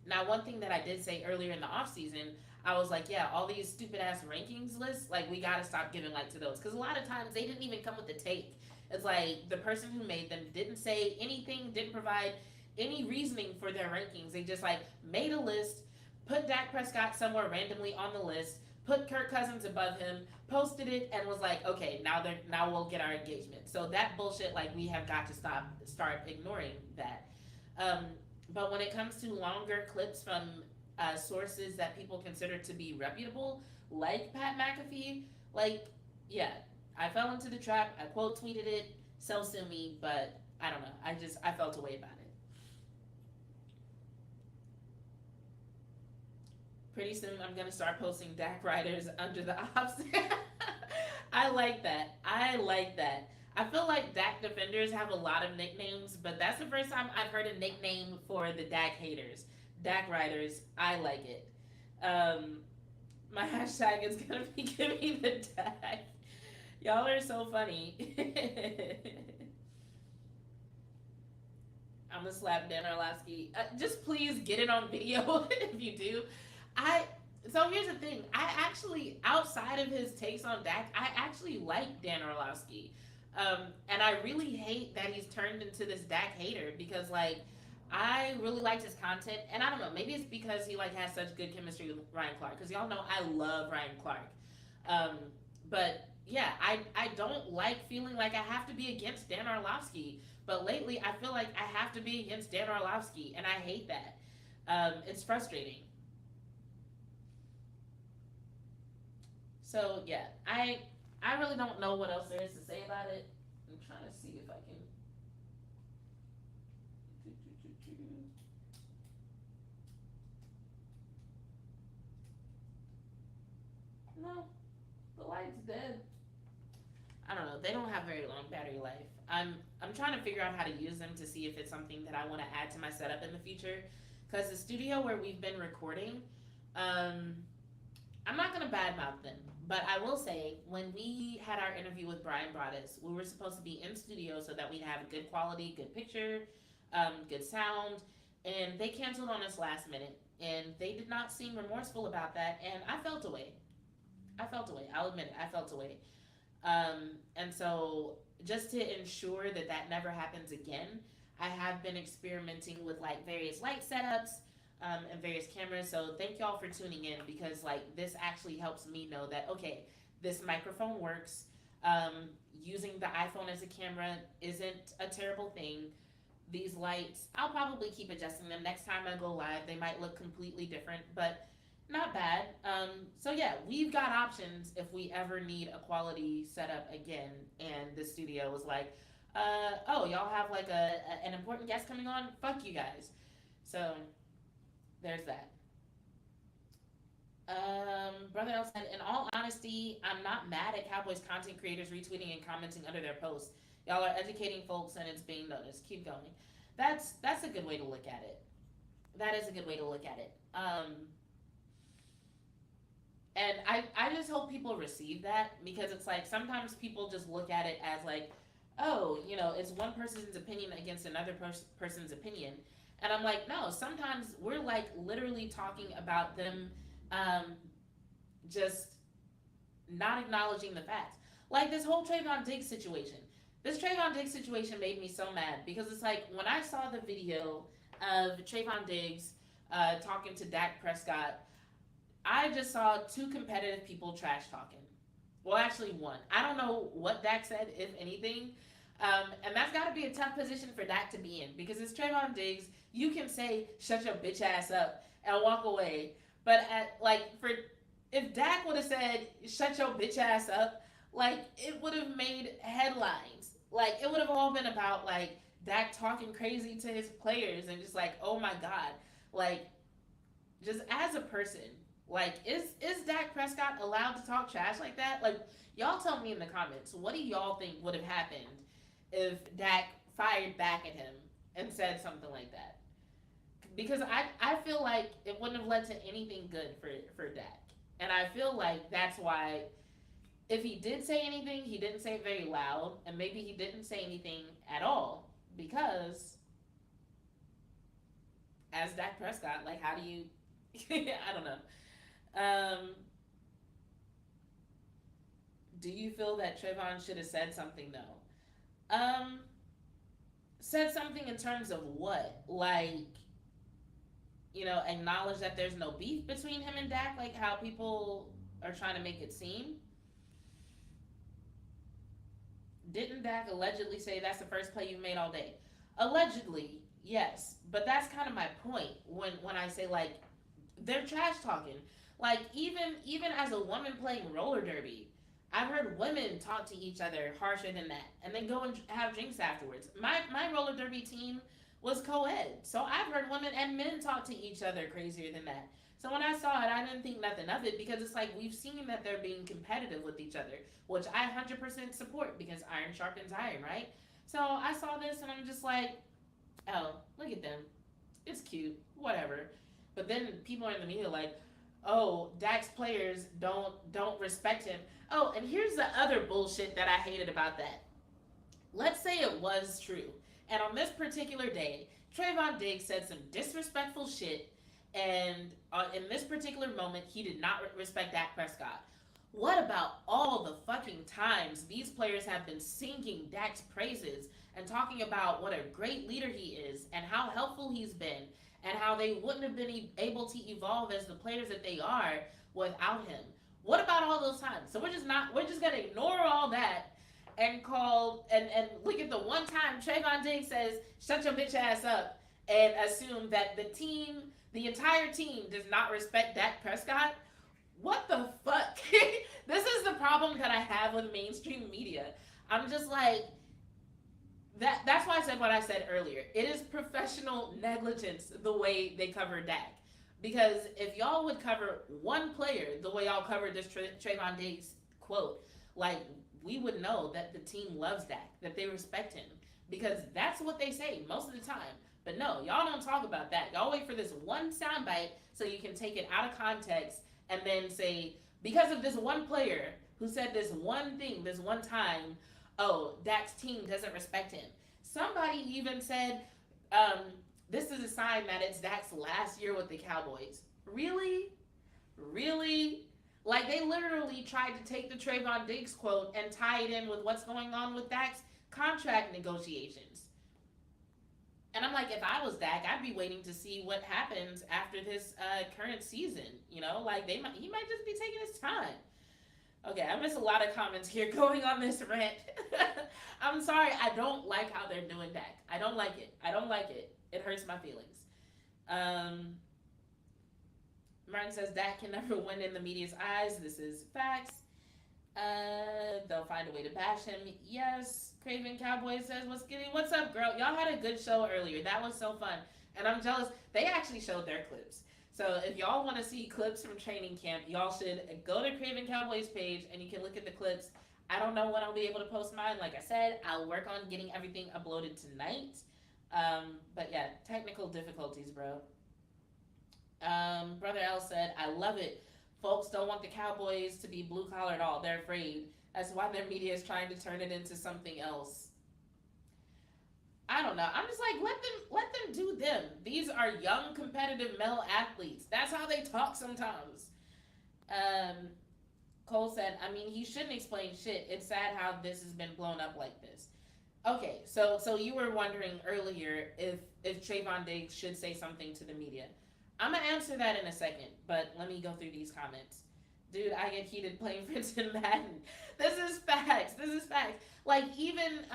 Speaker 1: Now, one thing that I did say earlier in the off season, I was like, yeah, all these stupid ass rankings lists, like we gotta stop giving like to those because a lot of times they didn't even come with a take. It's like the person who made them didn't say anything, didn't provide any reasoning for their rankings. They just like made a list, put Dak Prescott somewhere randomly on the list, put Kirk Cousins above him, posted it, and was like, okay, now we'll get our engagement. So that bullshit, like we have got to start ignoring that. Um, but when it comes to longer clips from sources that people consider to be reputable, like Pat McAfee, like, yeah, I fell into the trap. I quote tweeted it, so sue me, but I don't know. I felt a way about it. Pretty soon I'm gonna start posting Dak Riders under the ops. I like that. I like that. I feel like Dak defenders have a lot of nicknames, but that's the first time I've heard a nickname for the Dak haters. Dak Riders. I like it. Um, my hashtag is gonna be give me the Dak. Y'all are so funny. I'm gonna slap Dan Orlovsky. Just please get it on video if you do. I so here's the thing. I actually, outside of his takes on Dak, I actually like Dan Orlovsky, and I really hate that he's turned into this Dak hater because like I really liked his content, and I don't know, maybe it's because he like has such good chemistry with Ryan Clark because y'all know I love Ryan Clark, um, but yeah, I don't like feeling like I have to be against Dan Orlovsky, but lately I feel like I have to be against Dan Orlovsky, and I hate that. It's frustrating. So yeah, I really don't know what else there is to say about it. I'm trying to see if I can. No, the light's dead. I don't know. They don't have very long battery life. I'm trying to figure out how to use them to see if it's something that I want to add to my setup in the future. Because the studio where we've been recording, um, I'm not gonna badmouth them, but I will say when we had our interview with Brian Broaddus, we were supposed to be in studio so that we'd have good quality, good picture, good sound, and they canceled on us last minute, and they did not seem remorseful about that, and I felt away. I felt away. I'll admit it. I felt away. And so just to ensure that that never happens again, I have been experimenting with like various light setups, and various cameras. So thank y'all for tuning in because like this actually helps me know that okay, this microphone works. Using the iPhone as a camera isn't a terrible thing. These lights, I'll probably keep adjusting them next time I go live. They might look completely different, but not bad. So yeah, we've got options if we ever need a quality setup again. And the studio was like, oh, y'all have like an important guest coming on? Fuck you guys. So there's that. Brother L said, in all honesty, I'm not mad at Cowboys content creators retweeting and commenting under their posts. Y'all are educating folks and it's being noticed. Keep going. That's a good way to look at it. That is a good way to look at it. And I just hope people receive that, because it's like sometimes people just look at it as like, oh, it's one person's opinion against another person's opinion. And I'm like, no, sometimes we're like literally talking about them um, just not acknowledging the facts. Like this whole Trayvon Diggs situation. This Trayvon Diggs situation made me so mad because it's like when I saw the video of Trayvon Diggs talking to Dak Prescott, I just saw two competitive people trash talking. Well, actually, one. I don't know what Dak said, if anything. And that's got to be a tough position for Dak to be in, because it's Trayvon Diggs. You can say, shut your bitch ass up and walk away. But if Dak would have said, shut your bitch ass up, like, it would have made headlines. Like, it would have all been about, like, Dak talking crazy to his players and just like, oh my God. Like, just as a person, like, is Dak Prescott allowed to talk trash like that? Like, y'all tell me in the comments, what do y'all think would have happened if Dak fired back at him and said something like that? Because I feel like it wouldn't have led to anything good for Dak. And I feel like that's why, if he did say anything, he didn't say it very loud, and maybe he didn't say anything at all, because as Dak Prescott, like, how do you I don't know. Um, do you feel that Trayvon should have said something though? Said something in terms of what? Like, acknowledge that there's no beef between him and Dak, like how people are trying to make it seem. Didn't Dak allegedly say that's the first play you've made all day? Allegedly, yes. But that's kind of my point when I say, like, they're trash talking. Like, even as a woman playing roller derby, I've heard women talk to each other harsher than that, and then go and have drinks afterwards. My roller derby team was co-ed, so I've heard women and men talk to each other crazier than that. So when I saw it, I didn't think nothing of it, because it's like we've seen that they're being competitive with each other, which I 100% support, because iron sharpens iron, right? So I saw this and I'm just like, oh, look at them. It's cute, whatever. But then people are in the media like, oh, Dak's players don't respect him. Oh, and here's the other bullshit that I hated about that. Let's say it was true, and on this particular day, Trayvon Diggs said some disrespectful shit, and in this particular moment, he did not respect Dak Prescott. What about all the fucking times these players have been singing Dak's praises and talking about what a great leader he is and how helpful he's been and how they wouldn't have been able to evolve as the players that they are without him? What about all those times? So we're just gonna ignore all that and look at the one time Trayvon Diggs says, shut your bitch ass up, and assume that the entire team does not respect Dak Prescott? What the fuck? This is the problem that I have with mainstream media. I'm just like, that's why I said what I said earlier. It is professional negligence the way they cover Dak. Because if y'all would cover one player the way y'all covered this Trayvon Diggs quote, like, we would know that the team loves Dak, that they respect him. Because that's what they say most of the time. But no, y'all don't talk about that. Y'all wait for this one soundbite so you can take it out of context and then say, because of this one player who said this one thing, this one time, oh, Dak's team doesn't respect him. Somebody even said, this is a sign that it's Dak's last year with the Cowboys. Really? Really? Like, they literally tried to take the Trayvon Diggs quote and tie it in with what's going on with Dak's contract negotiations. And I'm like, if I was Dak, I'd be waiting to see what happens after this current season. Like, he might just be taking his time. Okay, I missed a lot of comments here going on this rant. I'm sorry, I don't like how they're doing Dak. I don't like it. It hurts my feelings. Martin says Dak can never win in the media's eyes. This is facts. They'll find a way to bash him. Yes. Craven Cowboy says, what's up, girl? Y'all had a good show earlier. That was so fun. And I'm jealous. They actually showed their clips. So if y'all want to see clips from training camp, y'all should go to Craven Cowboys page and you can look at the clips. I don't know when I'll be able to post mine. Like I said, I'll work on getting everything uploaded tonight. But yeah, technical difficulties, bro. Brother L said, I love it. Folks don't want the Cowboys to be blue collar at all. They're afraid. That's why their media is trying to turn it into something else. I don't know. I'm just like, let them do them. These are young, competitive male athletes. That's how they talk sometimes. Um, Cole said, I mean, he shouldn't explain shit. It's sad how this has been blown up like this. Okay, so you were wondering earlier if Trayvon Diggs should say something to the media. I'm gonna answer that in a second, but let me go through these comments. Dude, I get heated playing Princeton Madden. This is facts. This is facts. Like even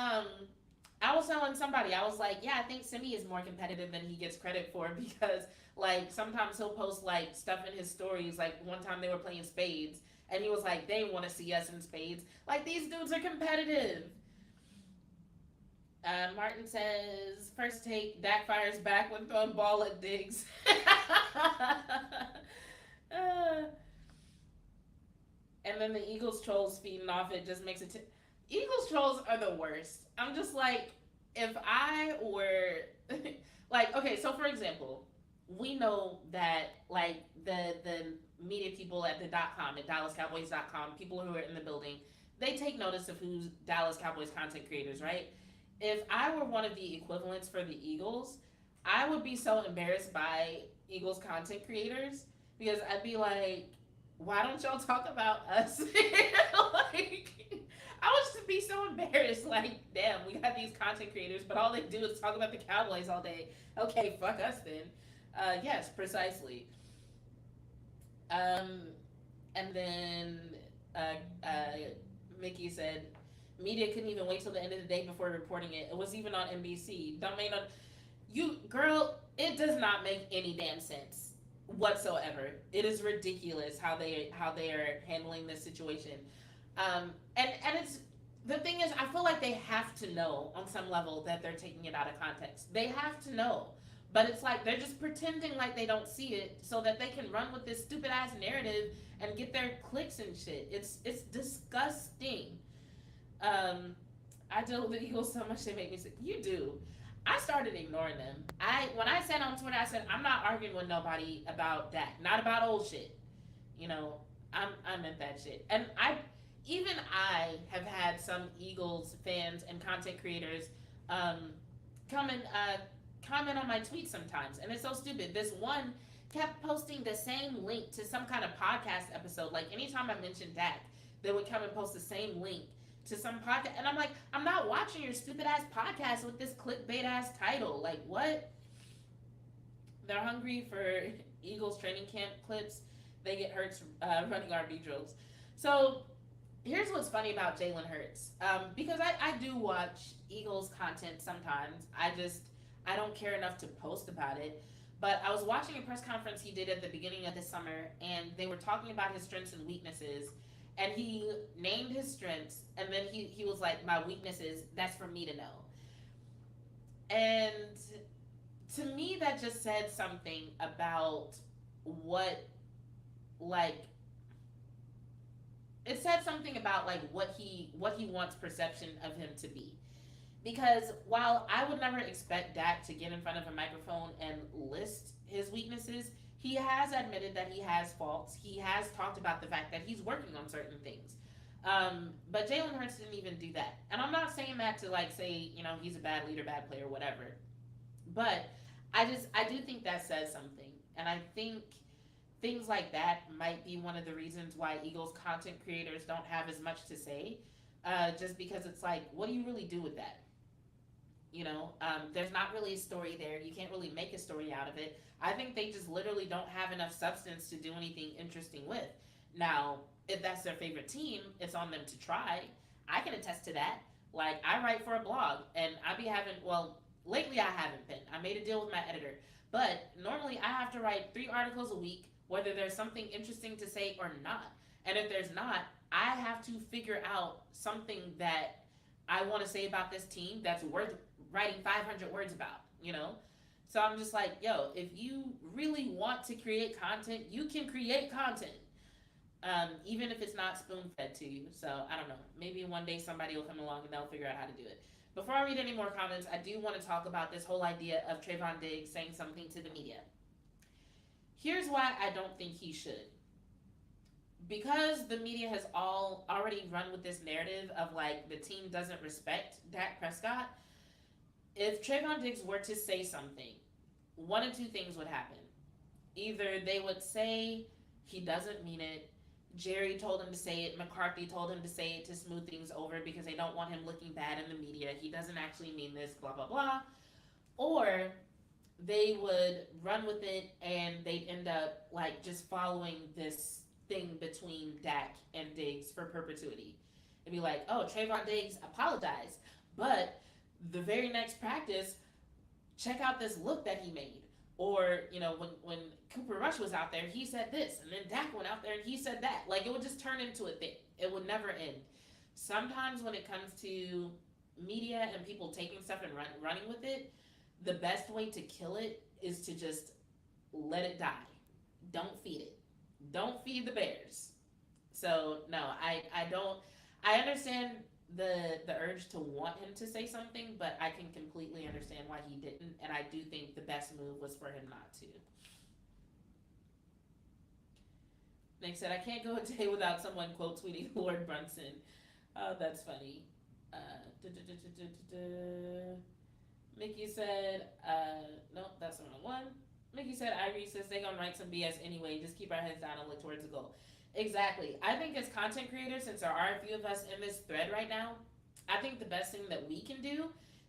Speaker 1: I was telling somebody, I was like, yeah, I think Simi is more competitive than he gets credit for because like sometimes he'll post like stuff in his stories. Like one time they were playing spades and he was like, they want to see us in spades. Like these dudes are competitive. Martin says, first take, Dak fires back when throwing ball at Diggs. And then the Eagles trolls feeding off it just makes it. Eagles trolls are the worst. I'm just like, if I were like, okay, so for example, we know that like the media people at the .com at DallasCowboys.com, people who are in the building, they take notice of who's Dallas Cowboys content creators, right? If I were one of the equivalents for the Eagles, I would be so embarrassed by Eagles content creators because I'd be like, why don't y'all talk about us? Like, I would just be so embarrassed. Like, damn, we got these content creators, but all they do is talk about the Cowboys all day. Okay, fuck us then. Yes, precisely. And then Mickey said, media couldn't even wait till the end of the day before reporting it. It was even on NBC. Don't make no, you girl. It does not make any damn sense whatsoever. It is ridiculous how they are handling this situation. And it's the thing is, I feel like they have to know on some level that they're taking it out of context. They have to know. But it's like they're just pretending like they don't see it so that they can run with this stupid ass narrative and get their clicks and shit. It's disgusting. I deal with the Eagles so much they make me sick. You do. I started ignoring them. When I said on Twitter, I said I'm not arguing with nobody about that, not about old shit. You know, I meant that shit. And I have had some Eagles fans and content creators come and comment on my tweets sometimes, and it's so stupid. This one kept posting the same link to some kind of podcast episode. Like anytime I mentioned Dak, they would come and post the same link to some podcast, and I'm like, I'm not watching your stupid ass podcast with this clickbait ass title. Like what? They're hungry for Eagles training camp clips. They get Hurts running RB drills. So here's what's funny about Jalen Hurts, because I do watch Eagles content sometimes. I don't care enough to post about it. But I was watching a press conference he did at the beginning of the summer, and they were talking about his strengths and weaknesses. And he named his strengths, and then he was like, my weaknesses, that's for me to know. And to me, that just said something about what, like, it said something about, like, what he wants perception of him to be. Because while I would never expect Dak to get in front of a microphone and list his weaknesses, he has admitted that he has faults. He has talked about the fact that he's working on certain things. But Jalen Hurts didn't even do that. And I'm not saying that to like say, you know, he's a bad leader, bad player, whatever. But I do think that says something. And I think things like that might be one of the reasons why Eagles content creators don't have as much to say. Just because it's like, what do you really do with that? You know, there's not really a story there. You can't really make a story out of it. I think they just literally don't have enough substance to do anything interesting with. Now, if that's their favorite team, it's on them to try. I can attest to that. Like, I write for a blog, and I be having, well, lately I haven't been. I made a deal with my editor. But normally I have to write 3 articles a week, whether there's something interesting to say or not. And if there's not, I have to figure out something that I want to say about this team that's worth writing 500 words about, you know? So I'm just like, yo, if you really want to create content, you can create content. Even if it's not spoon fed to you. So I don't know. Maybe one day somebody will come along and they'll figure out how to do it. Before I read any more comments, I do want to talk about this whole idea of Trayvon Diggs saying something to the media. Here's why I don't think he should. Because the media has all already run with this narrative of like the team doesn't respect Dak Prescott. If Trayvon Diggs were to say something, one of two things would happen. Either they would say he doesn't mean it, Jerry told him to say it, McCarthy told him to say it to smooth things over because they don't want him looking bad in the media, he doesn't actually mean this, blah, blah, blah. Or they would run with it and they'd end up like just following this thing between Dak and Diggs for perpetuity. It'd be like, oh, Trayvon Diggs apologized, but the very next practice, check out this look that he made. Or, you know, when Cooper Rush was out there, he said this, and then Dak went out there and he said that. Like, it would just turn into a thing. It would never end. Sometimes when it comes to media and people taking stuff and running with it, the best way to kill it is to just let it die. Don't feed it. Don't feed the bears. So, no, I don't, I understand the urge to want him to say something, but I can completely understand why he didn't, and I do think the best move was for him not to. Nick said, I can't go a day without someone quote tweeting Lord Brunson. Oh, that's funny. Mickey said, nope, that's the wrong one. Mickey said, Irie says they gonna write some BS anyway, just keep our heads down and look towards the goal. Exactly. I think as content creators, since there are a few of us in this thread right now, I think the best thing that we can do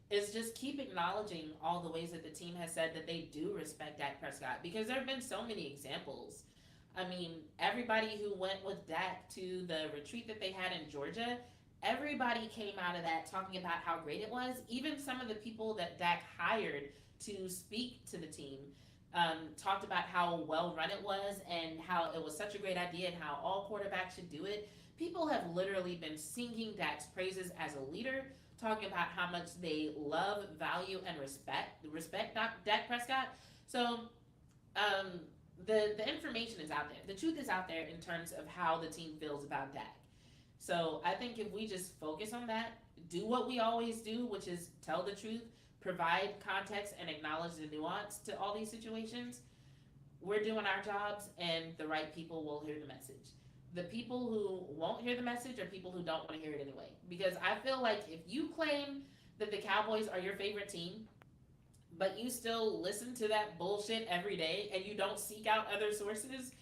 Speaker 1: is just keep acknowledging all the ways that the team has said that they do respect Dak Prescott, because there have been so many examples. I mean, everybody who went with Dak to the retreat that they had in Georgia, everybody came out of that talking about how great it was. Even some of the people that Dak hired to speak to the team talked about how well run it was and how it was such a great idea and how all quarterbacks should do it. People have literally been singing Dak's praises as a leader, talking about how much they love, value, and respect Dak Prescott. So the information is out there. The truth is out there in terms of how the team feels about Dak. So I think if we just focus on that, do what we always do, which is tell the truth, provide context, and acknowledge the nuance to all these situations, we're doing our jobs and the right people will hear the message. The people who won't hear the message are people who don't want to hear it anyway. Because I feel like if you claim that the Cowboys are your favorite team, but you still listen to that bullshit every day and you don't seek out other sources,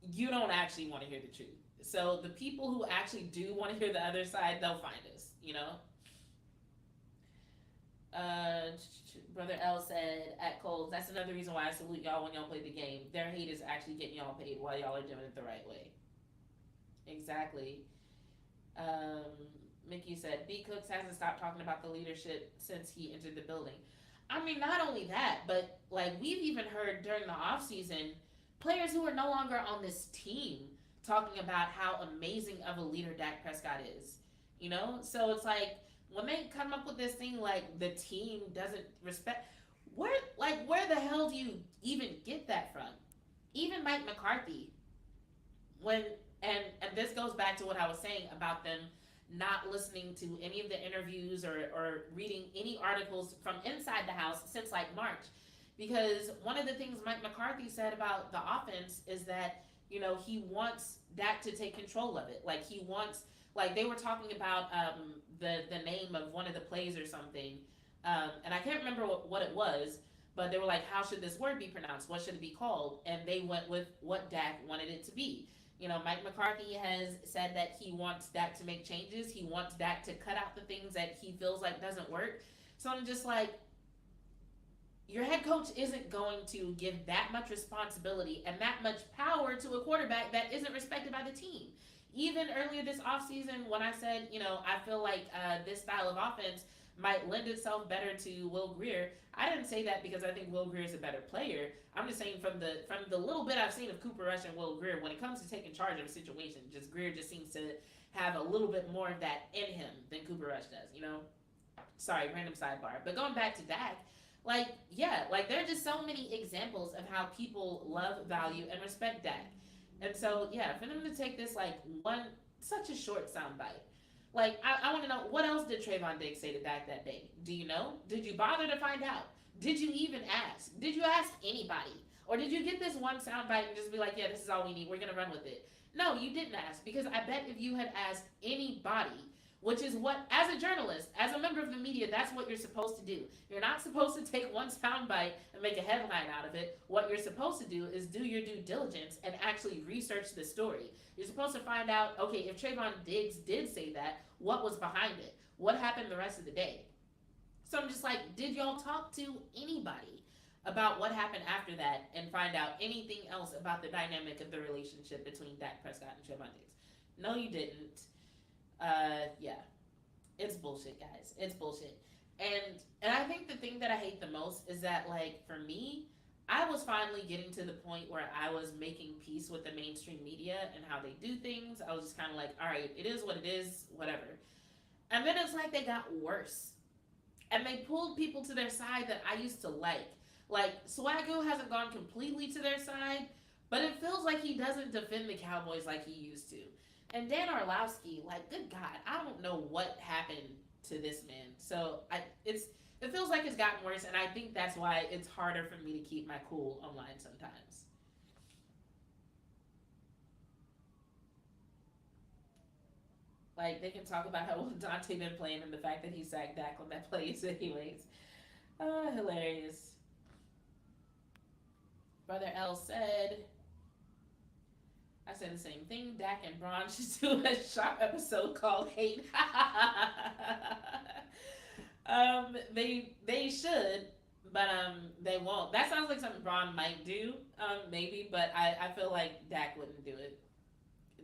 Speaker 1: you don't actually want to hear the truth. So the people who actually do want to hear the other side, they'll find us, you know? Brother L said at Coles, that's another reason why I salute y'all when y'all play the game. Their hate is actually getting y'all paid while y'all are doing it the right way. Exactly. Mickey said, B. Cooks hasn't stopped talking about the leadership since he entered the building. I mean, not only that, but like we've even heard during the offseason, players who are no longer on this team talking about how amazing of a leader Dak Prescott is. You know? So it's like, when they come up with this thing like the team doesn't respect, where the hell do you even get that from? Even Mike McCarthy, when and this goes back to what I was saying about them not listening to any of the interviews or reading any articles from inside the house since like March. Because one of the things Mike McCarthy said about the offense is that, you know, he wants Dak to take control of it. Like he wants, like they were talking about the name of one of the plays or something, and I can't remember what it was, but they were like, how should this word be pronounced? What should it be called? And they went with what Dak wanted it to be. You know, Mike McCarthy has said that he wants Dak to make changes. He wants Dak to cut out the things that he feels like doesn't work. So I'm just like, your head coach isn't going to give that much responsibility and that much power to a quarterback that isn't respected by the team. Even earlier this offseason when I said, you know, I feel like this style of offense might lend itself better to Will Grier, I didn't say that because I think Will Grier is a better player. I'm just saying from the little bit I've seen of Cooper Rush and Will Grier, when it comes to taking charge of a situation, just Grier just seems to have a little bit more of that in him than Cooper Rush does, you know? Sorry, random sidebar. But going back to Dak, Like, yeah, like there are just so many examples of how people love, value, and respect Dak. And so, yeah, for them to take this like one such a short soundbite. Like, I want to know what else did Trayvon Diggs say to Dak that day? Do you know? Did you bother to find out? Did you even ask? Did you ask anybody? Or did you get this one soundbite and just be like, yeah, this is all we need. We're going to run with it? No, you didn't ask because I bet if you had asked anybody, which is what, as a journalist, as a member of the media, that's what you're supposed to do. You're not supposed to take one soundbite and make a headline out of it. What you're supposed to do is do your due diligence and actually research the story. You're supposed to find out, okay, if Trayvon Diggs did say that, what was behind it? What happened the rest of the day? So I'm just like, did y'all talk to anybody about what happened after that and find out anything else about the dynamic of the relationship between Dak Prescott and Trayvon Diggs? No, you didn't. Yeah, it's bullshit, guys. It's bullshit. And I think the thing that I hate the most is that, like, for me, I was finally getting to the point where I was making peace with the mainstream media and how they do things. I was just kind of like, all right, it is what it is, whatever. And then it's like they got worse. And they pulled people to their side that I used to like. Like, Swagoo hasn't gone completely to their side, but it feels like he doesn't defend the Cowboys like he used to. And Dan Orlovsky, like, good God, I don't know what happened to this man. So it feels like it's gotten worse, and I think that's why it's harder for me to keep my cool online sometimes. Like, they can talk about how well Dante been playing and the fact that he sacked Dak on that plays anyways. Hilarious. Brother L said, I said the same thing. Dak and Braun should do a sharp episode called Hate. They should, but they won't. That sounds like something Braun might do, maybe, but I feel like Dak wouldn't do it.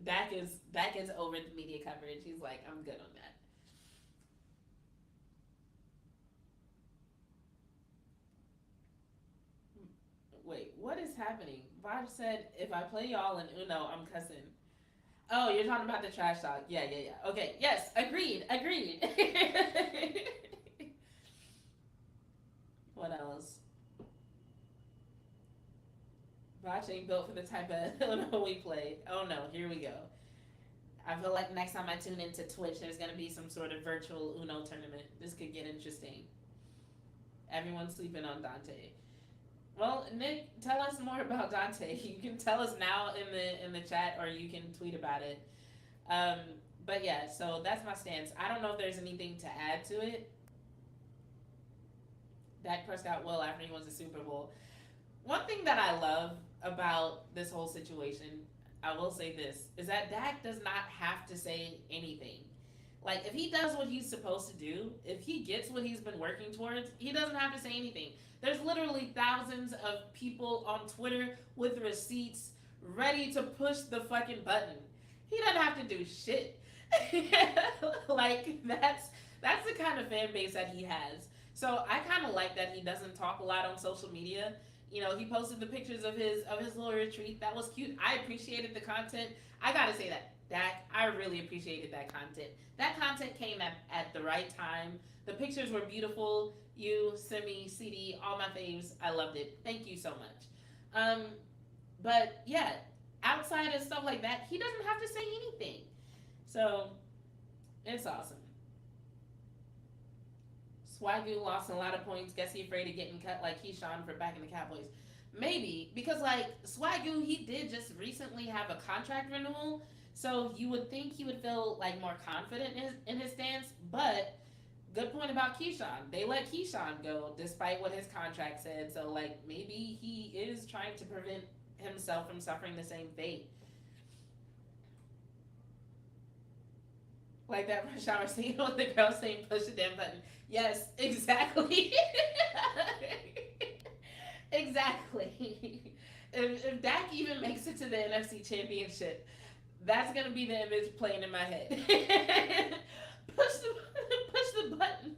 Speaker 1: Dak is over the media coverage. He's like, I'm good on that. Wait, what is happening? Vaj said, if I play y'all in Uno, I'm cussing. Oh, you're talking about the trash talk. Yeah, yeah, yeah. Okay, yes, agreed, agreed. What else? Vaj ain't built for the type of Uno we play. Oh no, here we go. I feel like next time I tune into Twitch, there's gonna be some sort of virtual Uno tournament. This could get interesting. Everyone's sleeping on Dante. Well, Nick, tell us more about Dante. You can tell us now in the chat, or you can tweet about it. Um, but yeah, so that's my stance. I don't know if there's anything to add to it. Dak Prescott will after he wins the Super Bowl. One thing that I love about this whole situation, I will say this, is that Dak does not have to say anything. Like, if he does what he's supposed to do, if he gets what he's been working towards, he doesn't have to say anything. There's literally thousands of people on Twitter with receipts ready to push the fucking button. He doesn't have to do shit. Like, that's the kind of fan base that he has. So I kind of like that he doesn't talk a lot on social media. You know, he posted the pictures of his little retreat. That was cute. I appreciated the content. I gotta say that I really appreciated that content. That content came at the right time. The pictures were beautiful. You, Simi, CD, all my faves. I loved it. Thank you so much. But yeah, outside of stuff like that, he doesn't have to say anything. So it's awesome. Swagoo lost a lot of points. Guess he afraid of getting cut like Keyshawn for back in the Cowboys. Maybe because like Swagoo, he did just recently have a contract renewal, so you would think he would feel like more confident in his stance. But good point about Keyshawn. They let Keyshawn go despite what his contract said. So like maybe he is trying to prevent himself from suffering the same fate. Like that rush hour scene with the girl saying push the damn button. Yes, exactly. Exactly. If Dak even makes it to the NFC Championship, that's gonna be the image playing in my head. Push the button.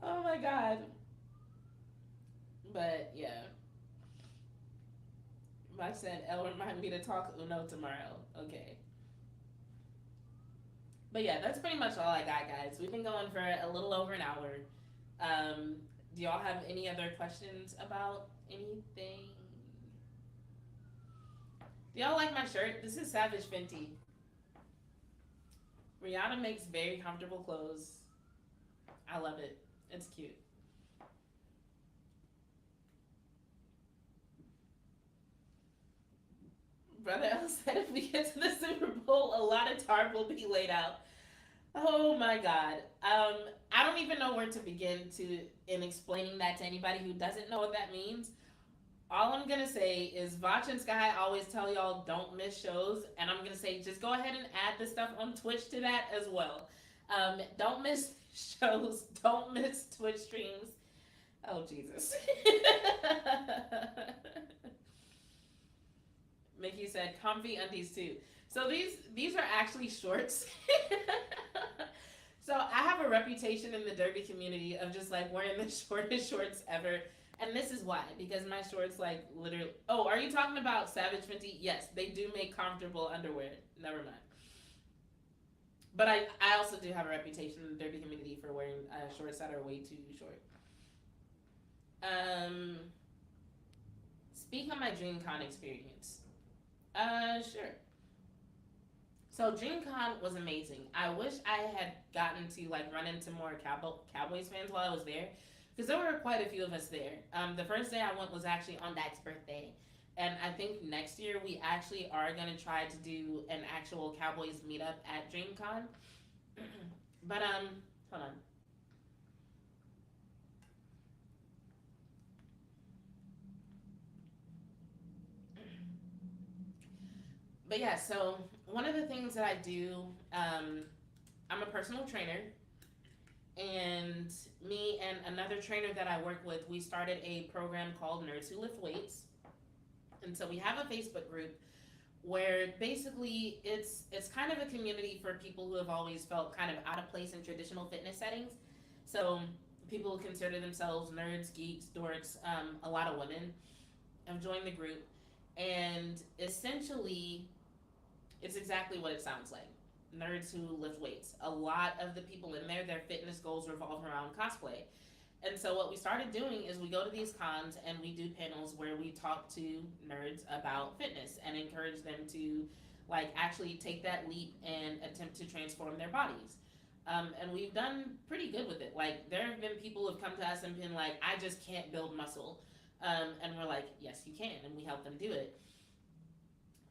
Speaker 1: Oh my god. But yeah. Mike said, "El, remind me to talk Uno tomorrow." Okay. But yeah, that's pretty much all I got, guys. We've been going for a little over an hour. Um, Do y'all have any other questions about anything? Do y'all like my shirt? This is Savage Fenty. Rihanna makes very comfortable clothes. I love it. It's cute. Brother L said if we get to the Super Bowl, a lot of tarp will be laid out. Oh my God. I don't even know where to begin to in explaining that to anybody who doesn't know what that means. All I'm gonna say is Vach and Sky always tell y'all don't miss shows, and I'm gonna say just go ahead and add the stuff on Twitch to that as well. Don't miss shows, don't miss Twitch streams. Oh Jesus. Mickey said comfy undies too. So these are actually shorts. So I have a reputation in the derby community of just like wearing the shortest shorts ever. And this is why, because my shorts like literally. Oh, are you talking about Savage Fenty? Yes, they do make comfortable underwear. Never mind. But I also do have a reputation in the derby community for wearing shorts that are way too short. Um, Speak on my DreamCon experience. Sure. So DreamCon was amazing. I wish I had gotten to like run into more Cowboys fans while I was there, because there were quite a few of us there. The first day I went was actually on Dak's birthday, and I think next year we actually are gonna try to do an actual Cowboys meetup at DreamCon. But hold on. But yeah, so one of the things that I do, I'm a personal trainer, and me and another trainer that I work with, we started a program called Nerds Who Lift Weights. And so we have a Facebook group where basically it's kind of a community for people who have always felt kind of out of place in traditional fitness settings. So people who consider themselves nerds, geeks, dorks, a lot of women have joined the group, and essentially it's exactly what it sounds like. Nerds who lift weights. A lot of the people in there, their fitness goals revolve around cosplay. And so what we started doing is we go to these cons and we do panels where we talk to nerds about fitness and encourage them to like actually take that leap and attempt to transform their bodies. And we've done pretty good with it. Like there have been people who have come to us and been like, I just can't build muscle. And we're like, yes, you can. And we help them do it.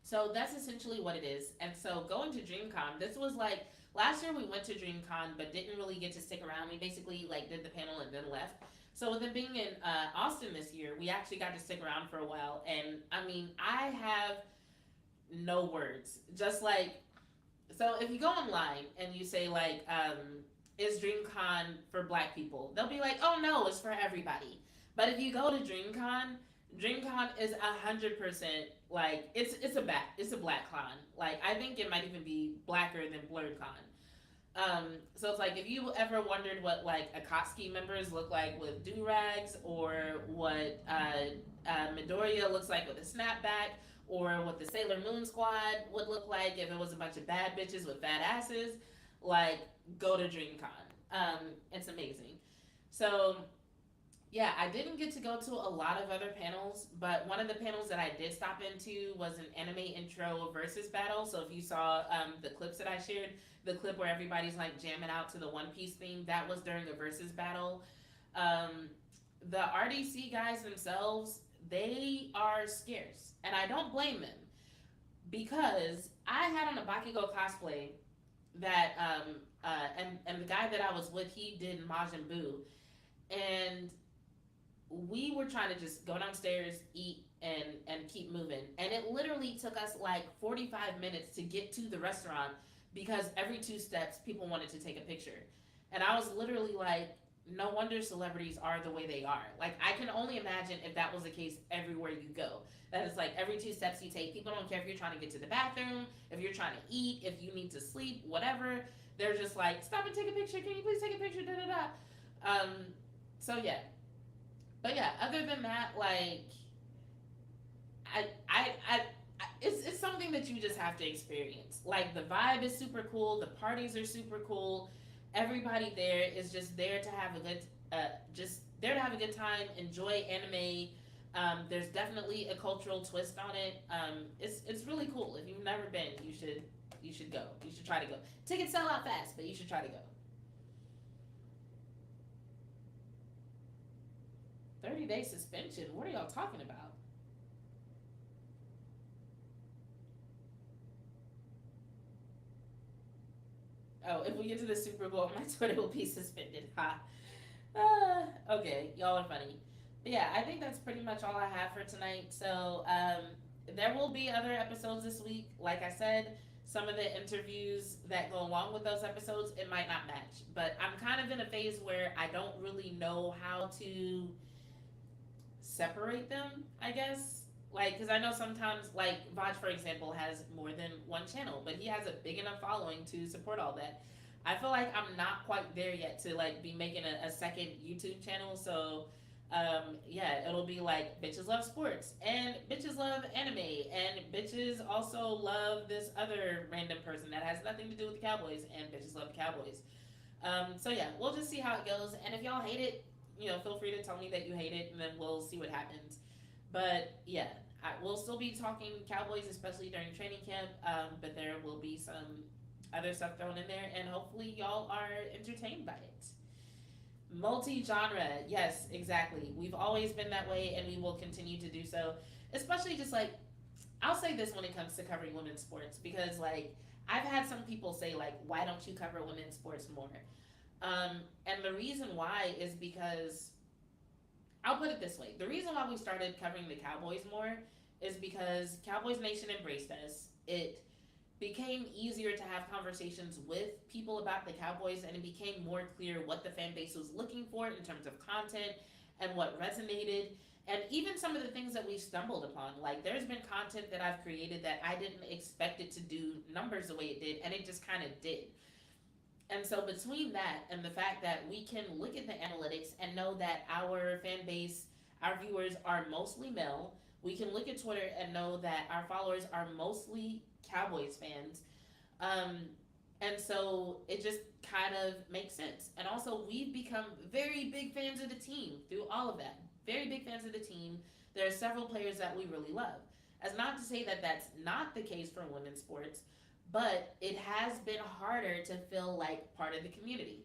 Speaker 1: So that's essentially what it is. And so going to DreamCon, this was like last year we went to DreamCon but didn't really get to stick around. We basically like did the panel and then left. So with it being in Austin this year, we actually got to stick around for a while. And I mean, I have no words. Just like, so if you go online and you say like, is DreamCon for black people? They'll be like, oh no, it's for everybody. But if you go to DreamCon is 100% like it's a black con. Like I think it might even be blacker than BlurredCon. So it's like if you ever wondered what like Akatsuki members look like with do rags, or what Midoriya looks like with a snapback, or what the Sailor Moon squad would look like if it was a bunch of bad bitches with fat asses, like go to DreamCon. It's amazing. So yeah, I didn't get to go to a lot of other panels, but one of the panels that I did stop into was an anime intro versus battle. So if you saw the clips that I shared, the clip where everybody's like jamming out to the One Piece theme, that was during a versus battle. The RDC guys themselves, they are scarce, and I don't blame them, because I had on a Bakugo cosplay that and the guy that I was with, he did Majin Buu, and we were trying to just go downstairs, eat, and keep moving. And it literally took us like 45 minutes to get to the restaurant, because every 2 steps people wanted to take a picture. And I was literally like, no wonder celebrities are the way they are. Like I can only imagine if that was the case everywhere you go. That is like every 2 steps you take, people don't care if you're trying to get to the bathroom, if you're trying to eat, if you need to sleep, whatever. They're just like, stop and take a picture. Can you please take a picture? Da da da. So yeah. But yeah, other than that, like, I it's something that you just have to experience. Like the vibe is super cool, the parties are super cool, everybody there is just there to have a good Just there to have a good time, enjoy anime. There's definitely a cultural twist on it. It's really cool. If you've never been, you should go. You should try to go. Tickets sell out fast, but you should try to go. 30-day suspension. What are y'all talking about? Oh, if we get to the Super Bowl, my Twitter will be suspended. Ha. Okay, y'all are funny. But yeah, I think that's pretty much all I have for tonight. So there will be other episodes this week. Like I said, some of the interviews that go along with those episodes, it might not match. But I'm kind of in a phase where I don't really know how to separate them, I guess. Like, because I know sometimes, like, Vaj, for example, has more than one channel, but he has a big enough following to support all that. I feel like I'm not quite there yet to, like, be making a second YouTube channel, so, yeah, it'll be like, bitches love sports, and bitches love anime, and bitches also love this other random person that has nothing to do with the Cowboys, and bitches love the Cowboys. So yeah, we'll just see how it goes. And if y'all hate it, feel free to tell me that you hate it, and then we'll see what happens. But yeah, we'll still be talking Cowboys, especially during training camp. But there will be some other stuff thrown in there, and hopefully y'all are entertained by it. Multi-genre, yes, exactly. We've always been that way, and we will continue to do so. Especially just like, I'll say this when it comes to covering women's sports, because like I've had some people say like, why don't you cover women's sports more? And the reason why is because I'll put it this way: the reason why we started covering the Cowboys more is because Cowboys Nation embraced us. It became easier to have conversations with people about the Cowboys, and it became more clear what the fan base was looking for in terms of content and what resonated, and even some of the things that we stumbled upon. Like, there's been content that I've created that I didn't expect it to do numbers the way it did, and it just kind of did. And so between that and the fact that we can look at the analytics and know that our fan base, our viewers are mostly male, we can look at Twitter and know that our followers are mostly Cowboys fans. Um, and so it just kind of makes sense. And also, we've become very big fans of the team through all of that. Very big fans of the team. There are several players that we really love. As not to say that that's not the case for women's sports, but it has been harder to feel like part of the community.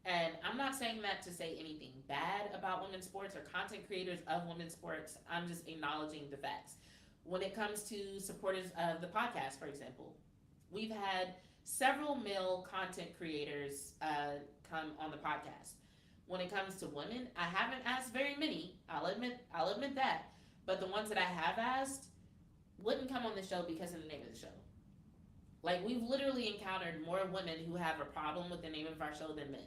Speaker 1: And I'm not saying that to say anything bad about women's sports or content creators of women's sports. I'm just acknowledging the facts. When it comes to supporters of the podcast, for example, we've had several male content creators come on the podcast. When it comes to women, I haven't asked very many. I'll admit that. But the ones that I have asked wouldn't come on the show because of the name of the show. Like, we've literally encountered more women who have a problem with the name of our show than men.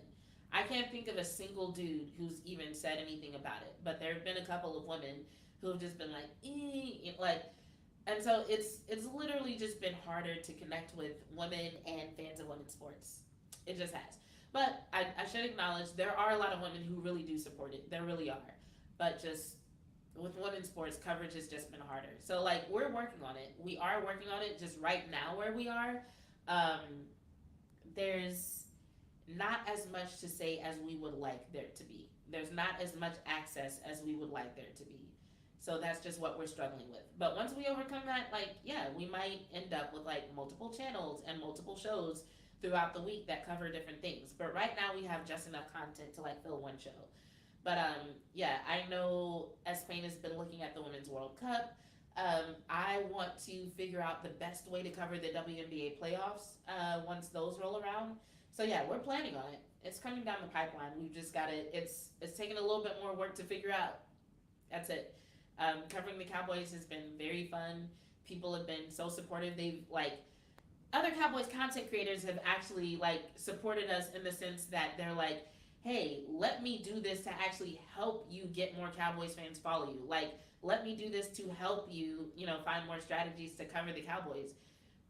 Speaker 1: I can't think of a single dude who's even said anything about it, but there have been a couple of women who have just been like, like, and so it's literally just been harder to connect with women and fans of women's sports. It just has. But I should acknowledge there are a lot of women who really do support it. There really are. But just with women's sports, coverage has just been harder. So like, we're working on it. We are working on it. Just right now where we are, um, there's not as much to say as we would like there to be. There's not as much access as we would like there to be. So that's just what we're struggling with. But once we overcome that, like, yeah, we might end up with like multiple channels and multiple shows throughout the week that cover different things. But right now we have just enough content to like fill one show. But yeah, I know as Spain has been looking at the Women's World Cup, I want to figure out the best way to cover the WNBA playoffs once those roll around. So yeah, we're planning on it. It's coming down the pipeline. We've just got it. It's taking a little bit more work to figure out. That's it. Covering the Cowboys has been very fun. People have been so supportive. They've like, other Cowboys content creators have actually like supported us in the sense that they're like, hey, let me do this to actually help you get more Cowboys fans follow you. Like, let me do this to help you, find more strategies to cover the Cowboys.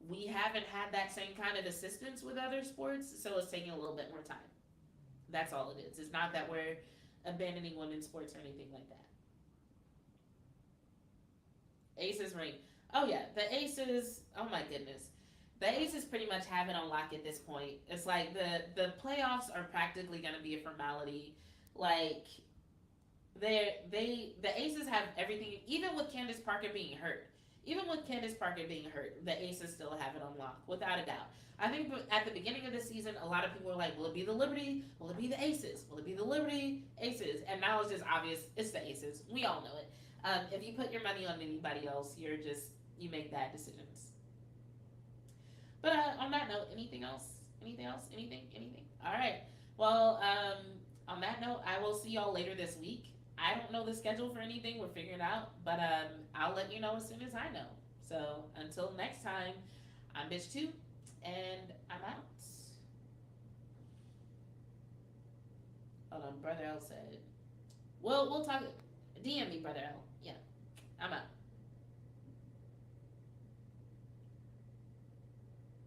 Speaker 1: We haven't had that same kind of assistance with other sports, so it's taking a little bit more time. That's all it is. It's not that we're abandoning women's sports or anything like that. Aces ring. Oh yeah, the Aces. Oh my goodness, the Aces pretty much have it on lock at this point. It's like the playoffs are practically going to be a formality. Like the Aces have everything. Even with Candace Parker being hurt, the Aces still have it unlocked without a doubt. I think at the beginning of the season, a lot of people were like, "Will it be the Liberty? Will it be the Aces? Will it be the Liberty Aces?" And now it's just obvious. It's the Aces. We all know it. If you put your money on anybody else, you make bad decisions. But on that note, anything else? Anything else? Anything? All right. Well, on that note, I will see y'all later this week. I don't know the schedule for anything. We're figuring it out, but I'll let you know as soon as I know. So until next time, I'm Bitch Two, and I'm out. Hold on, Brother L said. We'll talk. DM me, Brother L. Yeah, I'm out.